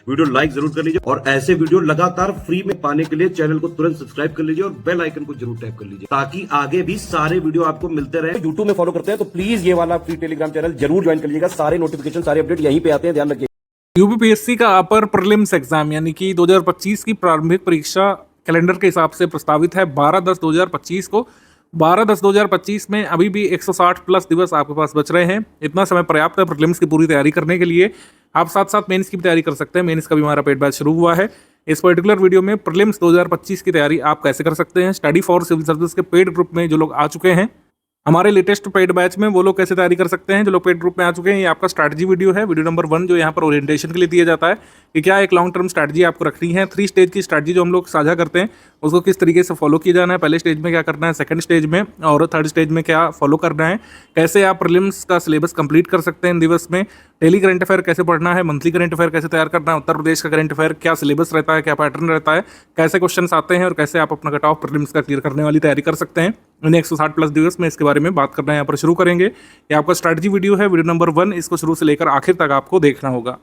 Video like जरूर कर लीजिए और ऐसे वीडियो लगातार फ्री में पाने के लिए चैनल को तुरंत सब्सक्राइब कर लीजिए और बेल आइकन को जरूर टैप कर लीजिए ताकि आगे भी सारे वीडियो आपको मिलते रहे। यूट्यूब में फॉलो करते हैं तो प्लीज ये वाला फ्री टेलीग्राम चैनल जरूर ज्वाइन कर लीजिएगा। सारे नोटिफिकेशन सारे अपडेट यहीं पे आते हैं, ध्यान रखिए। यूपीपीएससी का अपर प्रीलिम्स एग्जाम यानी कि 2025 की प्रारंभिक परीक्षा कैलेंडर के हिसाब से प्रस्तावित है 12/10/2025 को। 12/10/2025 में अभी भी 160 प्लस दिवस आपके पास बच रहे हैं। इतना समय पर्याप्त है प्रीलिम्स की पूरी तैयारी करने के लिए। आप साथ साथ मेंस की भी तैयारी कर सकते हैं। मेंस का भी हमारा पेड बैच शुरू हुआ है। इस पर्टिकुलर वीडियो में प्रीलिम्स 2025 की तैयारी आप कैसे कर सकते हैं, स्टडी फॉर सिविल सर्विस के पेड ग्रुप में जो लोग आ चुके हैं हमारे लेटेस्ट पेड बैच में, वो लोग कैसे तैयारी कर सकते हैं। जो लोग पेड ग्रुप में आ चुके हैं, ये आपका स्ट्रैटेजी वीडियो है, वीडियो नंबर 1 जो यहाँ पर ओरिएंटेशन के लिए दिया जाता है कि क्या एक लॉन्ग टर्म स्ट्रैटेजी आपको रखनी है। 3 स्टेज की स्ट्रैटेजी जो हम लोग साझा करते हैं उसको किस तरीके से फॉलो किया जाना है, पहले स्टेज में क्या करना है, सेकंड स्टेज में और थर्ड स्टेज में क्या फॉलो करना है, कैसे आप प्रीलिम्स का सिलेबस कंप्लीट कर सकते हैं इन दिवस में, डेली करंट अफेयर कैसे पढ़ना है, मंथली करंट अफेयर कैसे तैयार करना है, उत्तर प्रदेश का करंट अफेयर क्या सिलेबस रहता है, क्या पैटर्न रहता है, कैसे क्वेश्चन आते हैं और कैसे आप अपना कट ऑफ प्रीलिम्स का क्लियर करने वाली तैयारी कर सकते हैं इन 160 प्लस दिवस में। इसके बारे में बात करना है यहाँ पर शुरू करेंगे। ये आपका स्ट्रैटेजी वीडियो है, वीडियो नंबर 1, इसको शुरू से लेकर आखिर तक आपको देखना होगा।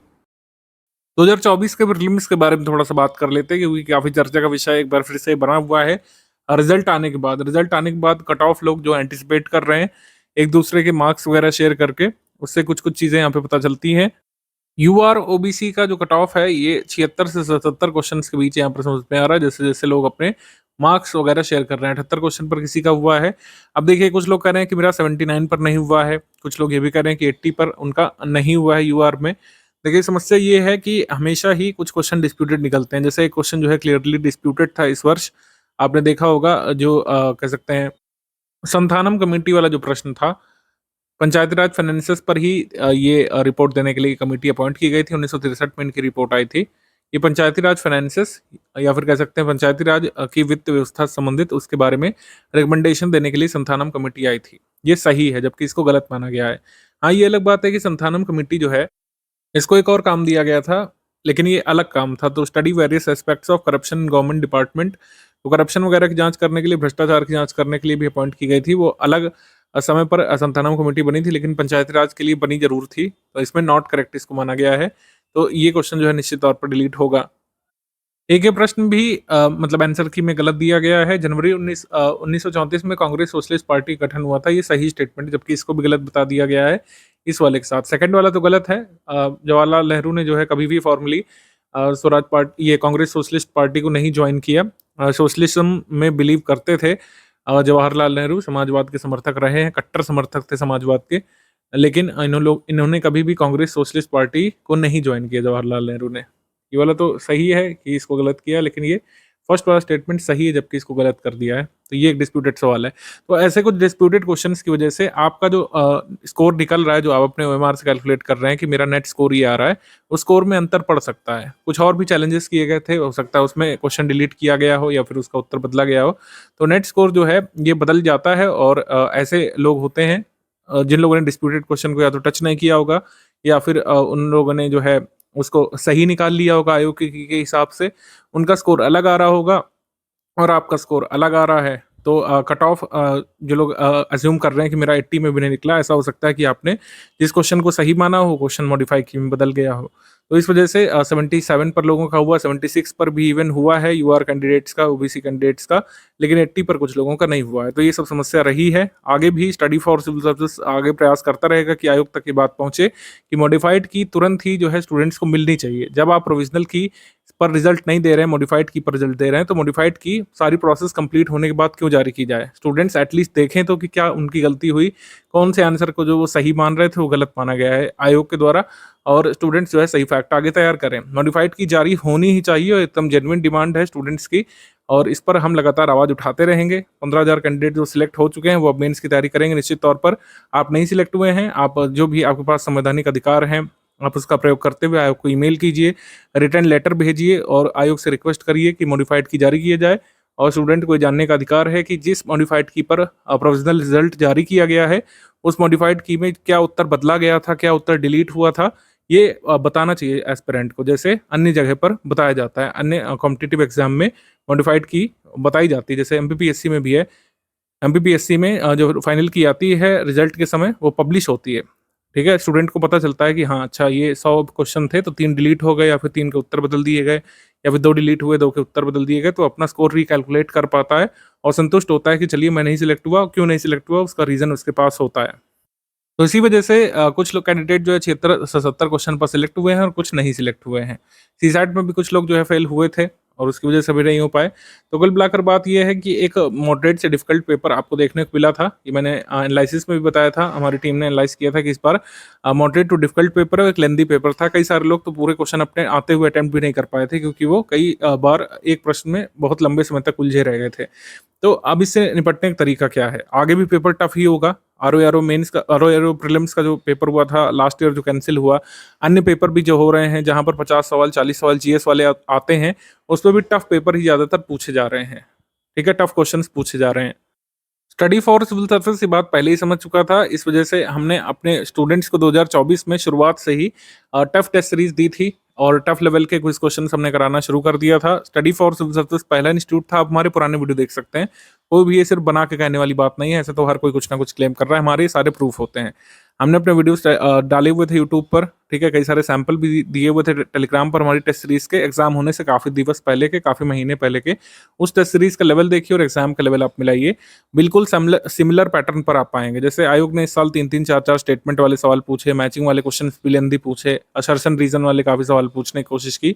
2024 के प्रीलिम्स के बारे में थोड़ा सा बात कर लेते हैं क्योंकि काफी चर्चा का विषय एक बार फिर से बना हुआ है। रिजल्ट आने के बाद कट ऑफ लोग जो एंटिसिपेट कर रहे हैं एक दूसरे के मार्क्स वगैरह शेयर करके, उससे कुछ चीजें यहाँ पे पता चलती हैं। यूआर ओबीसी का जो कट ऑफ है ये 76 से 77 क्वेश्चन के बीच यहाँ पर समझ में आ रहा है, जैसे जैसे लोग अपने मार्क्स वगैरह शेयर कर रहे हैं। 78 क्वेश्चन पर किसी का हुआ है। अब देखिए कुछ लोग कह रहे हैं कि मेरा 79 पर नहीं हुआ है, कुछ लोग ये भी कह रहे हैं कि 80 पर उनका नहीं हुआ है यूआर में। देखिए समस्या ये है कि हमेशा ही कुछ क्वेश्चन डिस्प्यूटेड निकलते हैं। जैसे एक क्वेश्चन जो है क्लियरली डिस्प्यूटेड था इस वर्ष, आपने देखा होगा, जो कह सकते हैं संथानम कमेटी वाला जो प्रश्न था, पंचायती राज फाइनेंसेस पर ही ये रिपोर्ट देने के लिए कमेटी अपॉइंट की गई थी। 1963 में इनकी रिपोर्ट आई थी। ये पंचायती राज फाइनेंसेस या फिर कह सकते हैं पंचायती राज की वित्त व्यवस्था से संबंधित उसके बारे में रिकमेंडेशन देने के लिए संथानम कमेटी आई थी। ये सही है, जबकि इसको गलत माना गया है। हाँ, ये अलग बात है कि संथानम कमेटी जो है इसको एक और काम दिया गया था, लेकिन ये अलग काम था। तो study various aspects of corruption in government department, तो करप्शन वगैरह की जांच करने के लिए, भ्रष्टाचार की जांच करने के लिए भी अपॉइंट की गई थी। वो अलग समय पर संथानम कमेटी बनी थी, लेकिन पंचायती राज के लिए बनी जरूर थी। तो इसमें नॉट करेक्ट इसको माना गया है। तो ये क्वेश्चन जो है निश्चित तौर पर डिलीट होगा। एक ये प्रश्न भी मतलब आंसर की में गलत दिया गया है। जनवरी 1934 में कांग्रेस सोशलिस्ट पार्टी गठन हुआ था, ये सही स्टेटमेंट, जबकि इसको भी गलत बता दिया गया है इस वाले के साथ। सेकंड वाला तो गलत है। जवाहरलाल नेहरू ने जो है कभी भी फॉर्मली स्वराज पार्टी, ये कांग्रेस सोशलिस्ट पार्टी को नहीं ज्वाइन किया। सोशलिज्म में बिलीव करते थे जवाहरलाल नेहरू, समाजवाद के समर्थक रहे हैं, कट्टर समर्थक थे समाजवाद के, लेकिन इन्होंने कभी भी कांग्रेस सोशलिस्ट पार्टी को नहीं ज्वाइन किया जवाहरलाल नेहरू ने। ये वाला तो सही है कि इसको गलत किया, लेकिन ये फर्स्ट वाला स्टेटमेंट सही है जबकि इसको गलत कर दिया है। तो ये एक डिस्प्यूटेड सवाल है। तो ऐसे कुछ डिस्प्यूटेड क्वेश्चंस की वजह से आपका जो स्कोर निकल रहा है, जो आप अपने ओएमआर से कैलकुलेट कर रहे हैं कि मेरा नेट स्कोर ये आ रहा है, उस स्कोर में अंतर पड़ सकता है। कुछ और भी चैलेंजेस किए गए थे, हो सकता है उसमें क्वेश्चन डिलीट किया गया हो या फिर उसका उत्तर बदला गया हो, तो नेट स्कोर जो है ये बदल जाता है। और ऐसे लोग होते हैं जिन लोगों ने डिस्प्यूटेड क्वेश्चन को या तो टच नहीं किया होगा या फिर उन लोगों ने जो है उसको सही निकाल लिया होगा आयोग के हिसाब से, उनका स्कोर अलग आ रहा होगा और आपका स्कोर अलग आ रहा है। तो कट ऑफ जो लोग अज्यूम कर रहे हैं कि मेरा 80 में भी नहीं निकला, ऐसा हो सकता है कि आपने जिस क्वेश्चन को सही माना हो क्वेश्चन मॉडिफाई की में बदल गया हो। तो इस वजह से 77 पर लोगों का हुआ, 76 पर भी इवन हुआ है यूआर कैंडिडेट्स का, ओबीसी कैंडिडेट्स का, लेकिन 80 पर कुछ लोगों का नहीं हुआ है। तो ये सब समस्या रही है। आगे भी स्टडी फॉर सिविल सर्विस आगे प्रयास करता रहेगा कि आयोग तक ये बात पहुंचे कि मॉडिफाइड की तुरंत ही जो है स्टूडेंट्स को मिलनी चाहिए। जब आप प्रोविजनल की पर रिजल्ट नहीं दे रहे हैं, मॉडिफाइड की पर रिजल्ट दे रहे हैं, तो मॉडिफाइड की सारी प्रोसेस कंप्लीट होने के बाद क्यों जारी की जाए। स्टूडेंट्स एटलीस्ट देखें तो कि क्या उनकी गलती हुई, कौन से आंसर को जो वो सही मान रहे थे वो गलत माना गया है आयोग के द्वारा, और स्टूडेंट्स जो है सही फैक्ट आगे तैयार करें। मॉडिफाइड की जारी होनी ही चाहिए और एकदम जेन्युइन डिमांड है स्टूडेंट्स की, और इस पर हम लगातार आवाज उठाते रहेंगे। 15,000 कैंडिडेट जो सिलेक्ट हो चुके हैं वो अब मेंस की तैयारी करेंगे निश्चित तौर पर। आप नहीं सिलेक्ट हुए हैं, आप जो भी आपके पास संवैधानिक अधिकार हैं आप उसका प्रयोग करते हुए आयोग को ईमेल कीजिए, रिटर्न लेटर भेजिए और आयोग से रिक्वेस्ट करिए कि मॉडिफाइड की जारी किया जाए। और स्टूडेंट को जानने का अधिकार है कि जिस मॉडिफाइड की पर प्रोविजनल रिजल्ट जारी किया गया है उस मॉडिफाइड की में क्या उत्तर बदला गया था, क्या उत्तर डिलीट हुआ था, ये बताना चाहिए एस्पिरेंट को, जैसे अन्य जगह पर बताया जाता है। अन्य कॉम्पिटिटिव एग्जाम में मॉडिफाइड की बताई जाती है, जैसे एमपीपीएससी में भी है। एमपीपीएससी में जो फाइनल की आती है रिजल्ट के समय वो पब्लिश होती है। ठीक है, स्टूडेंट को पता चलता है कि हाँ अच्छा ये 100 क्वेश्चन थे तो 3 डिलीट हो गए या फिर 3 के उत्तर बदल दिए गए या फिर 2 डिलीट हुए 2 के उत्तर बदल दिए गए, तो अपना स्कोर रिकैलकुलेट कर पाता है और संतुष्ट होता है कि चलिए मैं नहीं सिलेक्ट हुआ, क्यों नहीं सिलेक्ट हुआ उसका रीज़न उसके पास होता है। तो इसी वजह से कुछ लोग कैंडिडेट जो है 76 से 70 क्वेश्चन पर सिलेक्ट हुए हैं और कुछ नहीं सिलेक्ट हुए हैं। सीसैट में भी कुछ लोग जो है फेल हुए थे और उसकी वजह से भी नहीं हो पाए। तो कुल मिलाकर बात ये है कि एक मॉडरेट से डिफिकल्ट पेपर आपको देखने को मिला था। ये मैंने एनालिसिस में भी बताया था, हमारी टीम ने एनालाइज किया था कि इस बार मॉडरेट टू डिफिकल्ट पेपर है, एक लेंदी पेपर था। कई सारे लोग तो पूरे क्वेश्चन अपने आते हुए अटेम्प्ट भी नहीं कर पाए थे क्योंकि वो कई बार एक प्रश्न में बहुत लंबे समय तक उलझे रह गए थे। तो अब इससे निपटने का तरीका क्या है? आगे भी पेपर टफ ही होगा। आरओ मेंस का, आरओ प्रीलिम्स का जो पेपर हुआ था लास्ट ईयर जो कैंसिल हुआ, अन्य पेपर भी जो हो रहे हैं जहां पर 50 सवाल 40 सवाल जीएस वाले आते हैं, उसमें भी टफ पेपर ही ज्यादातर पूछे जा रहे हैं। ठीक है, टफ क्वेश्चंस पूछे जा रहे हैं। स्टडी फॉर सिविल सर्विसेज की बात पहले ही समझ चुका था, इस वजह से हमने अपने स्टूडेंट्स को 2024 में शुरुआत से ही टफ टेस्ट सीरीज दी थी और टफ लेवल के कुछ क्वेश्चन हमने कराना शुरू कर दिया था। स्टडी फॉर सिविल सर्विसेज पहला इंस्टीट्यूट था, आप हमारे पुराने वीडियो देख सकते हैं। कोई भी ये सिर्फ बना के कहने वाली बात नहीं है, ऐसे तो हर कोई कुछ ना कुछ क्लेम कर रहा है, हमारे सारे प्रूफ होते हैं। हमने अपने वीडियोस डाले हुए थे यूट्यूब पर, ठीक है, कई सारे सैंपल भी दिए हुए थे टेलीग्राम पर हमारी टेस्ट सीरीज के एग्जाम होने से काफ़ी दिवस पहले के, काफ़ी महीने पहले के। उस टेस्ट सीरीज का लेवल देखिए और एग्जाम का लेवल आप मिलाइए, बिल्कुल सिमिलर पैटर्न पर आप पाएंगे। जैसे आयोग ने इस साल 3-3, 4-4 स्टेटमेंट वाले सवाल पूछे, मैचिंग वाले क्वेश्चन भी लेंदी पूछे, असर्शन रीजन वाले काफ़ी सवाल पूछने की कोशिश की।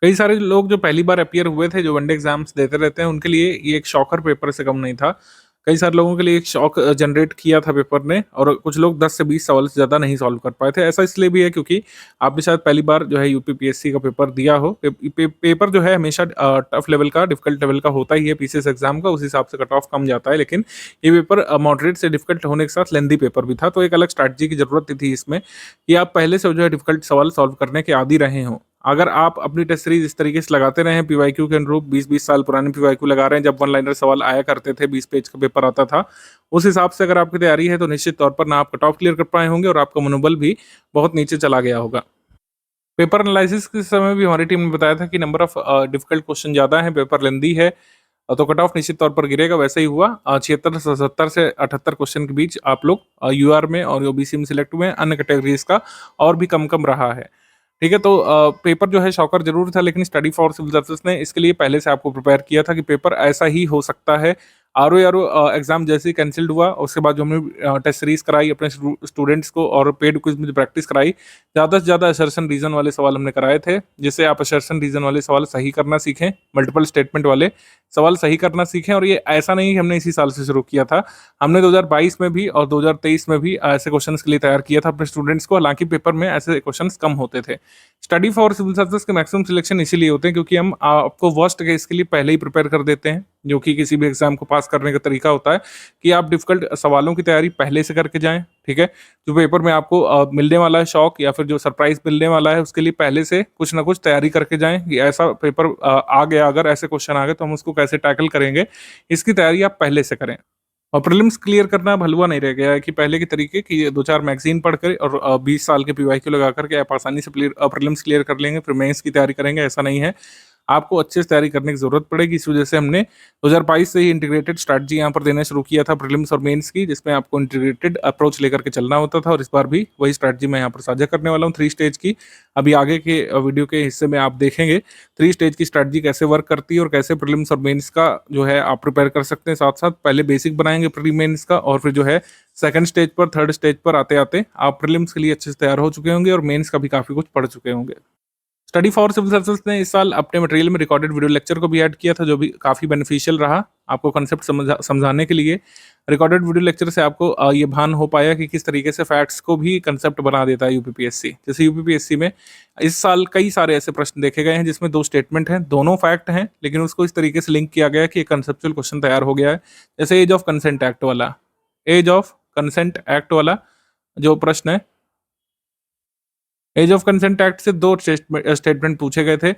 कई सारे लोग जो पहली बार अपीयर हुए थे, जो वनडे एग्जाम्स देते रहते हैं, उनके लिए ये एक शॉकर पेपर से कम नहीं था। कई सारे लोगों के लिए एक शॉक जनरेट किया था पेपर ने और कुछ लोग 10 से 20 सवाल से ज़्यादा नहीं सॉल्व कर पाए थे। ऐसा इसलिए भी है क्योंकि आपने शायद पहली बार जो है यूपीपीएससी का पेपर दिया हो। पेपर जो है हमेशा टफ लेवल का, डिफिकल्ट लेवल का होता ही है पीसीएस एग्जाम का, उस हिसाब से कट ऑफ कम जाता है। लेकिन ये पेपर मॉडरेट से डिफिकल्ट होने के साथ लेंदी पेपर भी था, तो एक अलग स्ट्रैटेजी की जरूरत थी इसमें कि आप पहले से जो है डिफिकल्ट सवाल सॉल्व करने के आदी रहे हों। अगर आप अपनी टेस्ट सीरीज इस तरीके से लगाते रहे हैं, पीवाईक्यू के अनुरूप 20-20 साल पुराने पीवाईक्यू लगा रहे हैं, जब वन लाइनर सवाल आया करते थे, 20 पेज का पेपर आता था, उस हिसाब से अगर आपकी तैयारी है तो निश्चित तौर पर ना आप कट ऑफ क्लियर कर पाए होंगे और आपका मनोबल भी बहुत नीचे चला गया होगा। पेपर एनालिसिस के समय भी हमारी टीम ने बताया था कि नंबर ऑफ डिफिकल्ट क्वेश्चन ज़्यादा है, पेपर लेंदी है, तो कट ऑफ निश्चित तौर पर गिरेगा। वैसे ही हुआ, 76 से 70 से 78 क्वेश्चन के बीच आप लोग यूआर में और ओबीसी में सिलेक्ट हुए हैं, अन्य कैटेगरीज का और भी कम कम रहा है। ठीक है, तो पेपर जो है शॉकर जरूर था, लेकिन स्टडी फॉर सिविल सर्विसेज ने इसके लिए पहले से आपको प्रिपेयर किया था कि पेपर ऐसा ही हो सकता है। आरओ एग्जाम जैसे ही कैंसिल्ड हुआ, उसके बाद जो हमने टेस्ट सीरीज कराई अपने स्टूडेंट्स को और पेड क्विज में जो प्रैक्टिस कराई, ज़्यादा से ज़्यादा असर्शन रीजन वाले सवाल हमने कराए थे, जिससे आप असर्शन रीजन वाले सवाल सही करना सीखें, मल्टीपल स्टेटमेंट वाले सवाल सही करना सीखें। और ये ऐसा नहीं कि हमने इसी साल से शुरू किया था, हमने 2022 में भी और 2023 में भी ऐसे क्वेश्चंस के लिए तैयार किया था अपने स्टूडेंट्स को। हालांकि पेपर में ऐसे क्वेश्चंस कम होते थे। स्टडी फॉर सिविल सर्विसेज के मैक्सिमम सिलेक्शन इसीलिए होते हैं क्योंकि हम आपको वर्स्ट केस के लिए पहले ही प्रिपेयर कर देते हैं, जो कि किसी भी एग्जाम को पास करने का तरीका होता है कि आप डिफिकल्ट सवालों की तैयारी पहले से करके जाएं। ठीक है, जो पेपर में आपको मिलने वाला है शॉक या फिर जो सरप्राइज मिलने वाला है, उसके लिए पहले से कुछ ना कुछ तैयारी करके जाएं कि ऐसा पेपर आ गया, अगर ऐसे क्वेश्चन आ गए तो हम उसको कैसे टैकल करेंगे, इसकी तैयारी आप पहले से करें। और प्रीलिम्स क्लियर करना अब हलवा नहीं रह गया है कि पहले के तरीके कि 2-4 मैगजीन पढ़कर और 20 साल के पीवाईक्यू लगा करके आप आसानी से प्रीलिम्स क्लियर कर लेंगे, फिर मेंस की तैयारी करेंगे, ऐसा नहीं है। आपको अच्छे से तैयारी करने की जरूरत पड़ेगी। इस वजह से हमने 2022 से ही इंटीग्रेटेड स्ट्रैटेजी यहाँ पर देना शुरू किया था प्रीलिम्स और मेंस की, जिसमें आपको इंटीग्रेटेड अप्रोच लेकर के चलना होता था। और इस बार भी वही स्ट्रैटेजी मैं यहाँ पर साझा करने वाला हूँ 3 स्टेज की। अभी आगे के वीडियो के हिस्से में आप देखेंगे 3 स्टेज की स्ट्रैटेजी कैसे वर्क करती है और कैसे प्रीलिम्स और मेंस का जो है आप प्रिपेयर कर सकते हैं। साथ साथ पहले बेसिक बनाएंगे प्री मेंस का और फिर जो है सेकंड स्टेज पर, थर्ड स्टेज पर आते आते आप प्रीलिम्स के लिए अच्छे से तैयार हो चुके होंगे और मेंस का भी काफी कुछ पढ़ चुके होंगे। स्टडी फॉर सिविल सर्विसेज ने इस साल अपने मटेरियल में रिकॉर्डेड वीडियो लेक्चर को भी ऐड किया था, जो भी काफ़ी बेनिफिशियल रहा आपको कंसेप्ट समझाने के लिए। रिकॉर्डेड वीडियो लेक्चर से आपको ये भान हो पाया कि किस तरीके से फैक्ट्स को भी कंसेप्ट बना देता है यूपीपीएससी। जैसे यूपीपीएससी में इस साल कई सारे ऐसे प्रश्न देखे गए हैं जिसमें 2 स्टेटमेंट हैं, दोनों फैक्ट हैं, लेकिन उसको इस तरीके से लिंक किया गया कि एक कंसेप्चुअल क्वेश्चन तैयार हो गया है। जैसे एज ऑफ कंसेंट एक्ट वाला, एज ऑफ कंसेंट एक्ट वाला जो प्रश्न है, एज ऑफ कंसेंट एक्ट से 2 स्टेटमेंट पूछे गए थे।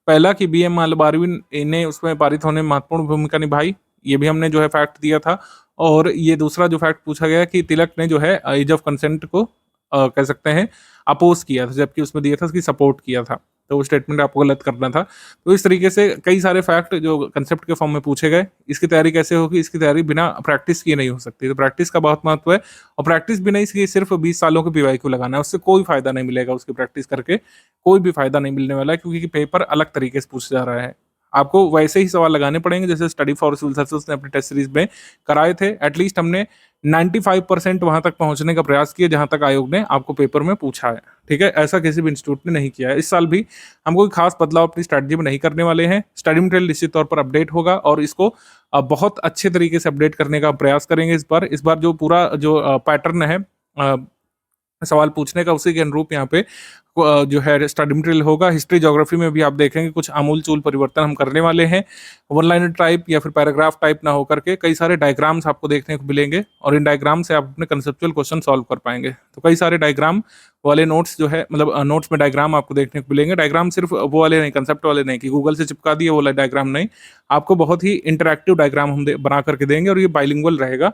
पहला कि बीएम मालबारवी ने उसमें पारित होने में महत्वपूर्ण भूमिका निभाई, ये भी हमने जो है फैक्ट दिया था। और ये दूसरा जो फैक्ट पूछा गया कि तिलक ने जो है एज ऑफ कंसेंट को कह सकते हैं अपोज किया था, जबकि उसमें दिया था कि सपोर्ट किया था। तो वो स्टेटमेंट आपको गलत करना था। तो इस तरीके से कई सारे फैक्ट जो कंसेप्ट के फॉर्म में पूछे गए। इसकी तैयारी कैसे होगी? इसकी तैयारी बिना प्रैक्टिस किए नहीं हो सकती। तो प्रैक्टिस का बहुत महत्व है और प्रैक्टिस भी नहीं, इसकी सिर्फ 20 सालों के पीवाईक्यू लगाना है, उससे कोई फायदा नहीं मिलेगा। उसकी प्रैक्टिस करके कोई भी फायदा नहीं मिलने वाला है, क्योंकि पेपर अलग तरीके से पूछा जा रहा है। आपको वैसे ही सवाल लगाने पड़ेंगे जैसे स्टडी फॉर सिविल सर्विसेज ने अपनी टेस्ट सीरीज में कराए थे। एटलीस्ट हमने 95% वहां तक पहुंचने का प्रयास किया जहां तक आयोग ने आपको पेपर में पूछा है। ठीक है, ऐसा किसी भी इंस्टीट्यूट ने नहीं किया है। इस साल भी हम कोई खास बदलाव अपनी स्ट्रैटेजी में नहीं करने वाले हैं। स्टडी मटेरियल निश्चित तौर पर अपडेट होगा और इसको बहुत अच्छे तरीके से अपडेट करने का प्रयास करेंगे। इस बार जो पूरा जो पैटर्न है सवाल पूछने का, उसी के अनुरूप यहाँ पे जो है स्टडी मटेरियल होगा। हिस्ट्री ज्योग्राफी में भी आप देखेंगे कुछ आमूल-चूल परिवर्तन हम करने वाले हैं। वन लाइनर टाइप या फिर पैराग्राफ टाइप ना होकर के कई सारे डायग्राम्स आपको देखने को मिलेंगे और इन डायग्राम से आप अपने कंसेप्चुअल क्वेश्चन सॉल्व कर पाएंगे। तो कई सारे डायग्राम वाले नोट्स जो है, मतलब नोट्स में डायग्राम आपको देखने को मिलेंगे। डायग्राम सिर्फ वो वाले नहीं, कंसेप्ट वाले नहीं कि गूगल से चिपका दिए वो वाला डायग्राम नहीं, आपको बहुत ही इंटरैक्टिव डायग्राम हम बना करके देंगे और ये बाइलिंगुअल रहेगा।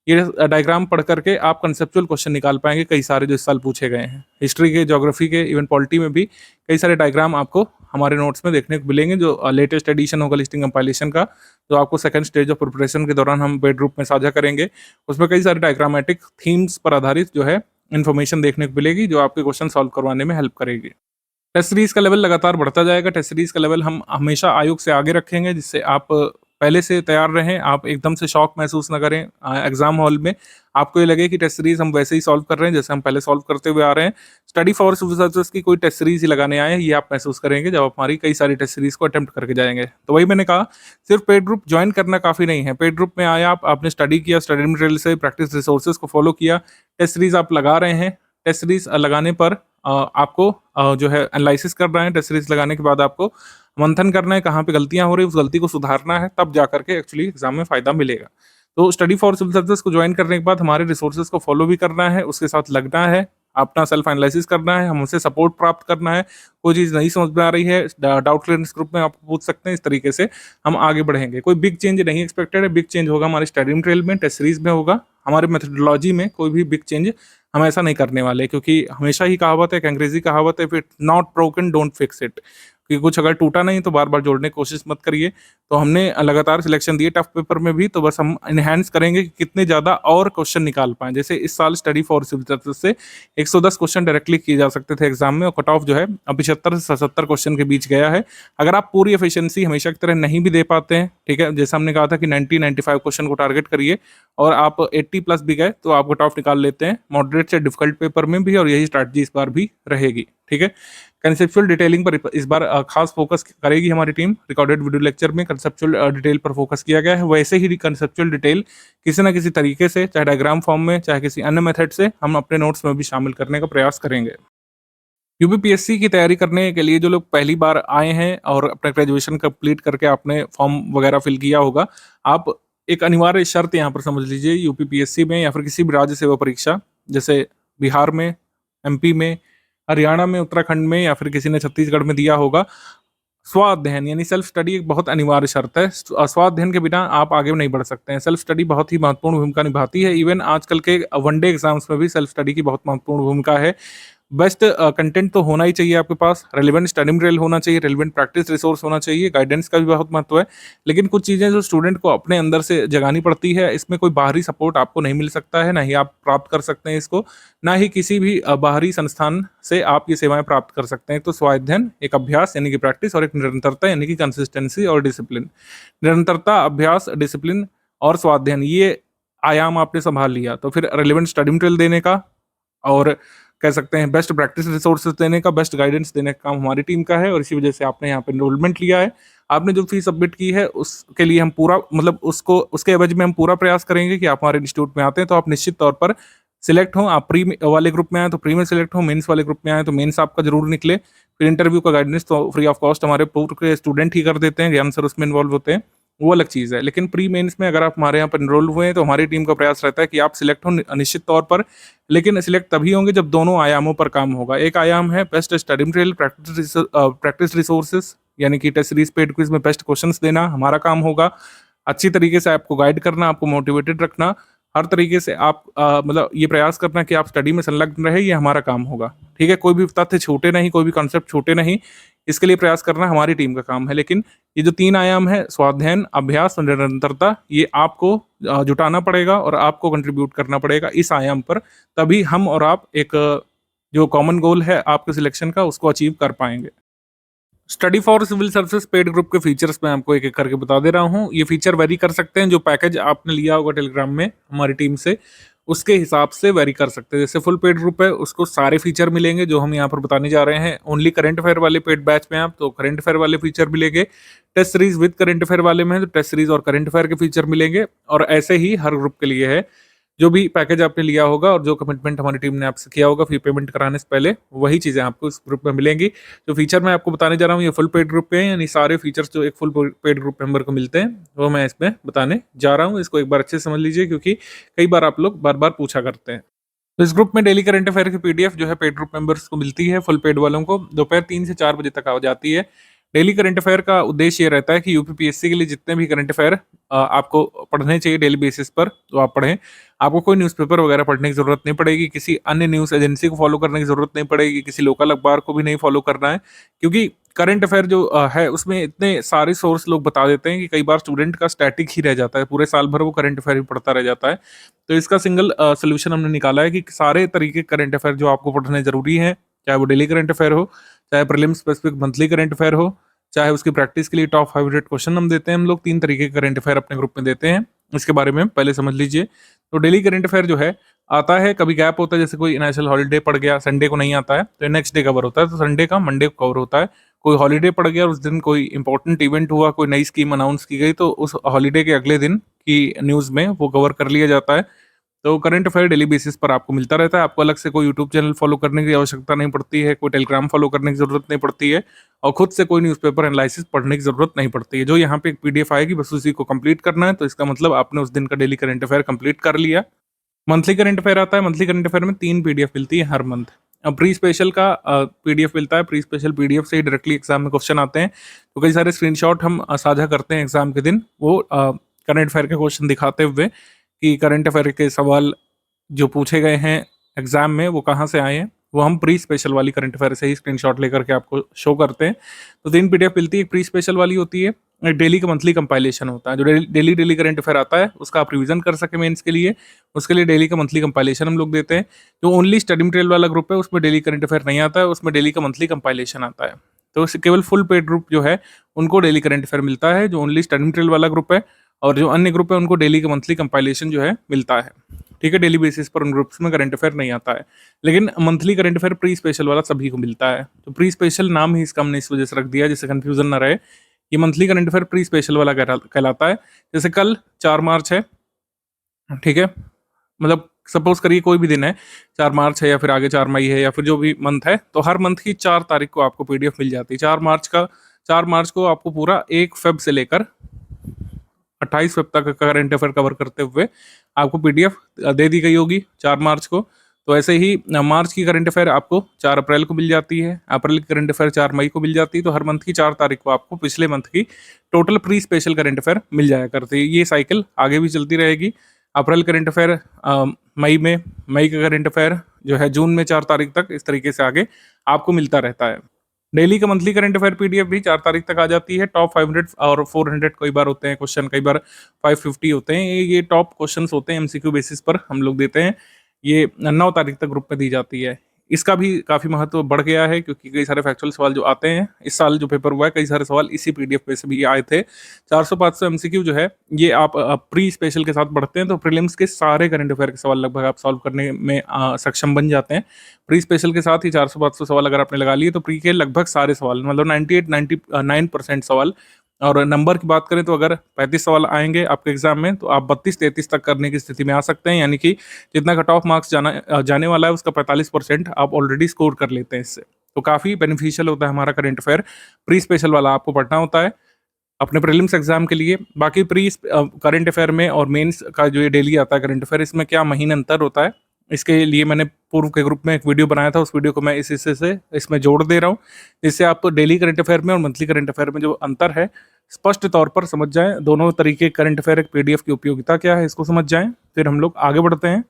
ये डायग्राम पढ़ करके आप कंसेप्चुअल क्वेश्चन निकाल पाएंगे कई सारे जो इस साल पूछे गए हैं। हिस्ट्री के, ज्योग्राफी के, इवन पॉलिटी में भी कई सारे डायग्राम आपको हमारे नोट्स में देखने को मिलेंगे। जो लेटेस्ट एडिशन होगा लिस्टिंग कंपाइलेशन का, जो आपको सेकंड स्टेज ऑफ प्रिपरेशन के दौरान हम पेड ग्रुप में साझा करेंगे, उसमें कई सारे डायग्रामेटिक थीम्स पर आधारित जो है इन्फॉर्मेशन देखने को मिलेगी, जो आपके क्वेश्चन सॉल्व करवाने में हेल्प करेगी। टेस्ट सीरीज का लेवल लगातार बढ़ता जाएगा। टेस्ट सीरीज का लेवल हम हमेशा आयोग से आगे रखेंगे, जिससे आप पहले से तैयार रहें, आप एकदम से शॉक महसूस ना करें एग्जाम हॉल में। आपको ये लगे कि टेस्ट सीरीज हम वैसे ही सॉल्व कर रहे हैं जैसे हम पहले सॉल्व करते हुए आ रहे हैं। स्टडी फॉर सिविल सर्विसेज की कोई टेस्ट सीरीज ही लगाने आए हैं, ये आप महसूस करेंगे जब आप हमारी कई सारी टेस्ट सीरीज को अटेम्प्ट करके जाएंगे। तो वही मैंने कहा, सिर्फ पेड ग्रुप ज्वाइन करना काफी नहीं है। पेड ग्रुप में आए आपने स्टडी किया, स्टडी मटेरियल से प्रैक्टिस रिसोर्सेज को फॉलो किया, टेस्ट सीरीज आप लगा रहे हैं। टेस्ट सीरीज लगाने पर आपको जो है एनालिसिस करना है। टेस्ट सीरीज लगाने के बाद आपको मंथन करना है, कहाँ पे गलतियां हो रही है उस गलती को सुधारना है, तब जा करके एक्चुअली एग्जाम में फायदा मिलेगा। तो स्टडी फॉर सिविल सर्विसेज को ज्वाइन करने के बाद हमारे रिसोर्सेज को फॉलो भी करना है, उसके साथ लगना है, अपना सेल्फ एनालिसिस करना है, हमसे सपोर्ट प्राप्त करना है। कोई चीज़ नहीं समझ में आ रही है, डाउट क्लियरेंस ग्रुप में आप पूछ सकते हैं। इस तरीके से हम आगे बढ़ेंगे। कोई बिग चेंज नहीं एक्सपेक्टेड है। बिग चेंज होगा हमारे स्टडी मटेरियल में, टेस्ट सीरीज में होगा, हमारे मेथोडोलॉजी में कोई भी बिग चेंज हम ऐसा नहीं करने वाले, क्योंकि हमेशा ही कहावत है, एक अंग्रेजी कहावत है, if it not broken don't fix it, कि कुछ अगर टूटा नहीं तो बार बार जोड़ने की कोशिश मत करिए। तो हमने लगातार सिलेक्शन दिए टफ पेपर में भी, तो बस हम इनहेंस करेंगे कि कितने ज़्यादा और क्वेश्चन निकाल पाएं। जैसे इस साल स्टडी फॉर सिविल सर्विसेज से 110 क्वेश्चन डायरेक्टली किए जा सकते थे एग्जाम में, और कट ऑफ जो है अब 75 से 77 क्वेश्चन के बीच गया है। अगर आप पूरी एफिशिएंसी हमेशा की तरह नहीं भी दे पाते हैं, ठीक है, जैसे हमने कहा था कि 90-95 क्वेश्चन को टारगेट करिए और आप 80 प्लस भी गए तो आप कट ऑफ निकाल लेते हैं मॉडरेट से डिफिकल्ट पेपर में भी, और यही स्ट्रैटेजी इस बार भी रहेगी। ठीक है, कंसेप्चुअल डिटेलिंग पर इस बार खास फोकस करेगी हमारी टीम। रिकॉर्डेड वीडियो लेक्चर में कंसेप्चुअल डिटेल पर फोकस किया गया है। वैसे ही कंसेप्चुअल डिटेल किसी न किसी तरीके से, चाहे डायग्राम फॉर्म में, चाहे किसी अन्य मेथड से, हम अपने नोट्स में भी शामिल करने का प्रयास करेंगे। यूपीपीएससी की तैयारी करने के लिए जो लोग पहली बार आए हैं और अपना ग्रेजुएशन कंप्लीट करके आपने फॉर्म वगैरह फिल किया होगा, आप एक अनिवार्य शर्त यहाँ पर समझ लीजिए, यूपीपीएससी में या फिर किसी भी राज्य सेवा परीक्षा, जैसे बिहार में, एमपी में, हरियाणा में, उत्तराखंड में, या फिर किसी ने छत्तीसगढ़ में दिया होगा, स्वाध्ययन यानी सेल्फ स्टडी एक बहुत अनिवार्य शर्त है। स्वाध्ययन के बिना आप आगे नहीं बढ़ सकते हैं। सेल्फ स्टडी बहुत ही महत्वपूर्ण भूमिका निभाती है। इवन आजकल के वनडे एग्जाम्स में भी सेल्फ स्टडी की बहुत महत्वपूर्ण भूमिका है। बेस्ट कंटेंट तो होना ही चाहिए आपके पास, रेलिवेंट स्टडी मटेरियल होना चाहिए, रेलिवेंट प्रैक्टिस रिसोर्स होना चाहिए, गाइडेंस का भी बहुत महत्व है। लेकिन कुछ चीज़ें जो स्टूडेंट को अपने अंदर से जगानी पड़ती है, इसमें कोई बाहरी सपोर्ट आपको नहीं मिल सकता है, ना ही आप प्राप्त कर सकते हैं इसको, ना ही किसी भी बाहरी संस्थान से आप ये सेवाएं प्राप्त कर सकते हैं। तो स्वाध्ययन एक अभ्यास यानी कि प्रैक्टिस, और एक निरंतरता यानी कि कंसिस्टेंसी और डिसिप्लिन। निरंतरता, अभ्यास, डिसिप्लिन और स्वाध्ययन, ये आयाम आपने संभाल लिया तो फिर रेलिवेंट स्टडी मटेरियल देने का, और कह सकते हैं बेस्ट प्रैक्टिस रिसोर्सेज देने का, बेस्ट गाइडेंस देने का काम हमारी टीम का है। और इसी वजह से आपने यहाँ पे एनरोलमेंट लिया है। आपने जो फीस सबमिट की है उसके लिए हम पूरा, मतलब उसको, उसके एवज में हम पूरा प्रयास करेंगे कि आप हमारे इंस्टीट्यूट में आते हैं तो आप निश्चित तौर पर सिलेक्ट हों। आप प्री वाले ग्रुप में आए तो प्री में सिलेक्ट हो, मेंस वाले ग्रुप में आए तो मेंस आपका जरूर निकले। फिर इंटरव्यू का गाइडेंस तो फ्री ऑफ कॉस्ट हमारे पूर्व के स्टूडेंट ही कर देते हैं, ज्ञान सर उसमें इन्वॉल्व होते हैं, वो अलग चीज़ है। लेकिन प्री मेंस में अगर आप हमारे यहाँ पर एनरोल हुए हैं तो हमारी टीम का प्रयास रहता है कि आप सिलेक्ट हो निश्चित तौर पर। लेकिन सिलेक्ट तभी होंगे जब दोनों आयामों पर काम होगा। एक आयाम है best study material, practice resources, यानी कि टेस्ट सीरीज पेड क्विज में बेस्ट क्वेश्चंस देना हमारा काम होगा। अच्छी तरीके से आपको गाइड करना, आपको मोटिवेटेड रखना, हर तरीके से आप मतलब ये प्रयास करना कि आप स्टडी में संलग्न रहे, ये हमारा काम होगा। ठीक है? कोई भी तथ्य छूटे नहीं, कोई भी कॉन्सेप्ट छूटे नहीं, इसके लिए प्रयास करना हमारी टीम का काम है। लेकिन ये जो 3 आयाम है, स्वाध्ययन, अभ्यास और निरंतरता, ये आपको जुटाना पड़ेगा और आपको कंट्रीब्यूट करना पड़ेगा इस आयाम पर, तभी हम और आप एक जो कॉमन गोल है आपके सिलेक्शन का, उसको अचीव कर पाएँगे। Study for civil services paid group के फीचर्स मैं आपको एक-एक करके बता दे रहा हूँ। ये फीचर वेरी कर सकते हैं, जो पैकेज आपने लिया होगा टेलीग्राम में हमारी टीम से, उसके हिसाब से वेरी कर सकते हैं। जैसे फुल पेड ग्रुप है, उसको सारे फीचर मिलेंगे जो हम यहाँ पर बताने जा रहे हैं। ओनली करंट अफेयर वाले पेड बैच में आप तो करंट अफेयर वाले फीचर मिलेंगे। Test series with current affair वाले में है तो टेस्ट सीरीज और करंट अफेयर के फीचर मिलेंगे, और ऐसे ही हर ग्रुप के लिए है। जो भी पैकेज आपने लिया होगा और जो कमिटमेंट हमारी टीम ने आपसे किया होगा फी पेमेंट कराने से पहले, वही चीज़ें आपको इस ग्रुप में मिलेंगी। जो फीचर मैं आपको बताने जा रहा हूँ ये फुल पेड ग्रुप पे है, यानी सारे फीचर्स जो एक फुल पेड ग्रुप मेंबर को मिलते हैं वो मैं इसमें बताने जा रहा हूँ। इसको एक बार अच्छे से समझ लीजिए, क्योंकि कई बार आप लोग बार बार पूछा करते हैं। तो इस ग्रुप में डेली करंट अफेयर की पीडीएफ जो है पेड ग्रुप मेंबर्स को मिलती है, फुल पेड वालों को दोपहर 3 से 4 बजे तक आ जाती है। डेली करंट अफेयर का उद्देश्य ये रहता है कि यूपीपीएससी के लिए जितने भी करंट अफेयर आपको पढ़ने चाहिए डेली बेसिस पर, तो आप पढ़ें। आपको कोई न्यूज़पेपर वगैरह पढ़ने की ज़रूरत नहीं पड़ेगी, किसी अन्य न्यूज़ एजेंसी को फॉलो करने की ज़रूरत नहीं पड़ेगी, किसी लोकल अखबार को भी नहीं फॉलो करना है, क्योंकि करंट अफेयर जो है उसमें इतने सारे सोर्स लोग बता देते हैं कि कई बार स्टूडेंट का स्टैटिक ही रह जाता है, पूरे साल भर वो करंट अफेयर ही पढ़ता रह जाता है। तो इसका सिंगल सोल्यूशन हमने निकाला है कि सारे तरीके करंट अफेयर जो आपको पढ़ने ज़रूरी हैं, चाहे वो डेली करंट अफेयर हो, चाहे prelims specific monthly current affair हो, चाहे उसकी प्रैक्टिस के लिए टॉप 500 क्वेश्चन हम देते हैं। हम लोग 3 तरीके के करंट अफेयर अपने ग्रुप में देते हैं, इसके बारे में पहले समझ लीजिए। तो डेली करंट अफेयर जो है आता है, कभी गैप होता है, जैसे कोई नेशनल हॉलीडे पड़ गया, संडे को नहीं आता है तो नेक्स्ट डे कवर होता है, तो संडे का मंडे को कवर होता है। कोई हॉलीडे पड़ गया और उस दिन कोई इंपॉर्टेंट इवेंट हुआ, कोई नई स्कीम अनाउंस की गई, तो उस हॉलीडे के अगले दिन की न्यूज़ में वो कवर कर लिया जाता है। तो करंट अफेयर डेली बेसिस पर आपको मिलता रहता है। आपको अलग से कोई यूट्यूब चैनल फॉलो करने की आवश्यकता नहीं पड़ती है, कोई टेलीग्राम फॉलो करने की ज़रूरत नहीं पड़ती है, और खुद से कोई न्यूज़पेपर एनालिसिस पढ़ने की ज़रूरत नहीं पड़ती है। जो यहाँ पे एक पीडीएफ आएगी बस उसी को कंप्लीट करना है, तो इसका मतलब आपने उस दिन का डेली करंट अफेयर कंप्लीट कर लिया। मंथली करंट अफेयर आता है, मंथली करंट अफेयर में 3 पीडीएफ मिलती है हर मंथ। अब प्री स्पेशल का पीडीएफ मिलता है, प्री स्पेशल पीडीएफ से ही डायरेक्टली एग्जाम में क्वेश्चन आते हैं, तो कई सारे स्क्रीनशॉट हम साझा करते हैं एग्जाम के दिन, वो करंट अफेयर के क्वेश्चन दिखाते हुए कि करंट अफेयर के सवाल जो पूछे गए हैं एग्जाम में वो कहाँ से आए हैं, वो हम प्री स्पेशल वाली करंट अफेयर से ही स्क्रीनशॉट लेकर के आपको शो करते हैं। तो 3 पीडीएफ मिलती है, एक प्री स्पेशल वाली होती है, एक डेली का मंथली कंपाइलेशन होता है। जो डेली करंट अफेयर आता है उसका आप रिवीजन कर सके मेंस के लिए, उसके लिए डेली का मंथली कंपाइलेशन हम लोग देते हैं। जो ओनली स्टडी मटेरियल वाला ग्रुप है उसमें डेली करंट अफेयर नहीं आता है, उसमें डेली का मंथली कंपाइलेशन आता है। तो केवल फुल पेड ग्रुप जो है उनको डेली करंट अफेयर मिलता है, जो ओनली स्टडी मटेरियल वाला ग्रुप है, और जो अन्य ग्रुप है उनको डेली का मंथली कंपाइलेशन जो है मिलता है। ठीक है, डेली बेसिस पर उन ग्रुप्स में करंट अफेयर नहीं आता है, लेकिन monthly current affair pre special वाला सभी को मिलता है। तो प्री स्पेशल नाम ही इसका हमने इस वजह से रख दिया जिससे कंफ्यूजन ना रहे। ये monthly current affair pre special वाला कहलाता है। जैसे कल 4 मार्च है, ठीक है, मतलब सपोज करिए कोई भी दिन है, 4 मार्च है या फिर आगे 4 मई है या फिर जो भी मंथ है, तो हर मंथ की 4 तारीख को आपको पीडीएफ मिल जाती है। 4 मार्च को आपको पूरा 1 फेब से लेकर 28 फेब तक का करंट अफेयर कवर करते हुए आपको पीडीएफ दे दी गई होगी 4 मार्च को। तो ऐसे ही मार्च की करंट अफेयर आपको 4 अप्रैल को मिल जाती है, अप्रैल की करंट अफेयर 4 मई को मिल जाती है। तो हर मंथ की 4 तारीख को आपको पिछले मंथ की total pre special current affair मिल जाया करती है। ये साइकिल आगे भी चलती रहेगी। अप्रैल करंट अफेयर मई में, मई का करंट अफेयर जो है जून में 4 तारीख तक, इस तरीके से आगे आपको मिलता रहता है। डेली का मंथली करंट अफेयर पीडीएफ भी 4 तारीख तक आ जाती है। टॉप 500 और 400 कई बार होते हैं क्वेश्चन, कई बार 550 होते हैं। ये टॉप क्वेश्चंस होते हैं, एमसीक्यू बेसिस पर हम लोग देते हैं। ये 9 तारीख तक ग्रुप में दी जाती है। इसका भी काफ़ी महत्व बढ़ गया है क्योंकि कई सारे फैक्चुअल सवाल जो आते हैं, इस साल जो पेपर हुआ है कई सारे सवाल इसी पीडीएफ पे से भी आए थे। 400-500 एमसीक्यू जो है ये आप प्री स्पेशल के साथ पढ़ते हैं तो प्रीलिम्स के सारे करंट अफेयर के सवाल लगभग आप सॉल्व करने में सक्षम बन जाते हैं। प्री स्पेशल के साथ ही 400-500 सवाल अगर आपने लगा लिए तो प्री के लगभग सारे सवाल, मतलब 98-99% सवाल, और नंबर की बात करें तो अगर 35 सवाल आएंगे आपके एग्जाम में तो आप 32-33 तक करने की स्थिति में आ सकते हैं, यानी कि जितना कट ऑफ मार्क्स जाने वाला है उसका 45% आप ऑलरेडी स्कोर कर लेते हैं इससे। तो काफ़ी बेनिफिशियल होता है हमारा करंट अफेयर। प्री स्पेशल वाला आपको पढ़ना होता है अपने प्रीलिम्स एग्जाम के लिए। बाकी प्री करंट अफेयर में और मेंस का जो ये डेली आता है करंट अफेयर, इसमें क्या महीन अंतर होता है, इसके लिए मैंने पूर्व के ग्रुप में एक वीडियो बनाया था, उस वीडियो को मैं इस हिस्से से इसमें जोड़ दे रहा हूँ, जिससे आप डेली करंट अफेयर में और मंथली करंट अफेयर में जो अंतर है स्पष्ट तौर पर समझ जाएं। दोनों तरीके करंट अफेयर एक पीडीएफ की उपयोगिता क्या है इसको समझ जाएं, फिर हम लोग आगे बढ़ते हैं।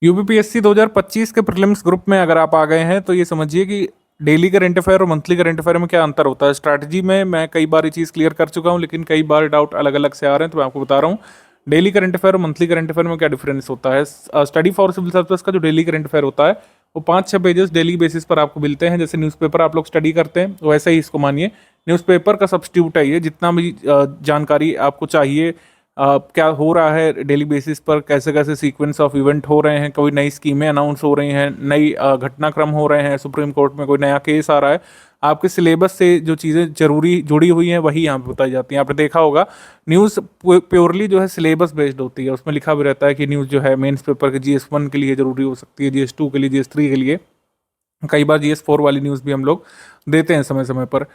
यूपीपीएससी 2025 के प्रीलिम्स ग्रुप में अगर आप आ गए हैं तो ये समझिए कि डेली करंट अफेयर और मंथली करंट अफेयर में क्या अंतर होता है। स्ट्रैटेजी में मैं कई बार ये चीज़ क्लियर कर चुका हूँ, लेकिन कई बार डाउट अलग अलग से आ रहे हैं तो मैं आपको बता रहा हूँ डेली करंट अफेयर और मंथली करंट अफेयर में क्या डिफरेंस होता है। स्टडी फॉर सिविल सर्विस का जो डेली करंट अफेयर होता है वो 5-6 पेजेस डेली बेसिस पर आपको मिलते हैं। जैसे न्यूज़पेपर आप लोग स्टडी करते हैं वैसे ही इसको मानिए, न्यूज़पेपर का सब्स्टिट्यूट है ये। जितना भी जानकारी आपको चाहिए क्या हो रहा है डेली बेसिस पर, कैसे कैसे सीक्वेंस ऑफ इवेंट हो रहे हैं, कोई नई स्कीमें अनाउंस हो रही हैं, नई घटनाक्रम हो रहे हैं, सुप्रीम कोर्ट में कोई नया केस आ रहा है, आपके सिलेबस से जो चीज़ें जरूरी जुड़ी हुई हैं वही यहाँ पे बताई जाती हैं। आपने देखा होगा न्यूज़ प्योरली जो है सिलेबस बेस्ड होती है, उसमें लिखा भी रहता है कि न्यूज़ जो है मेंस पेपर के GS1 के लिए ज़रूरी हो सकती है, GS2 के लिए, GS3 के लिए, कई बार GS4 वाली न्यूज़ भी हम लोग देते हैं समय समय पर।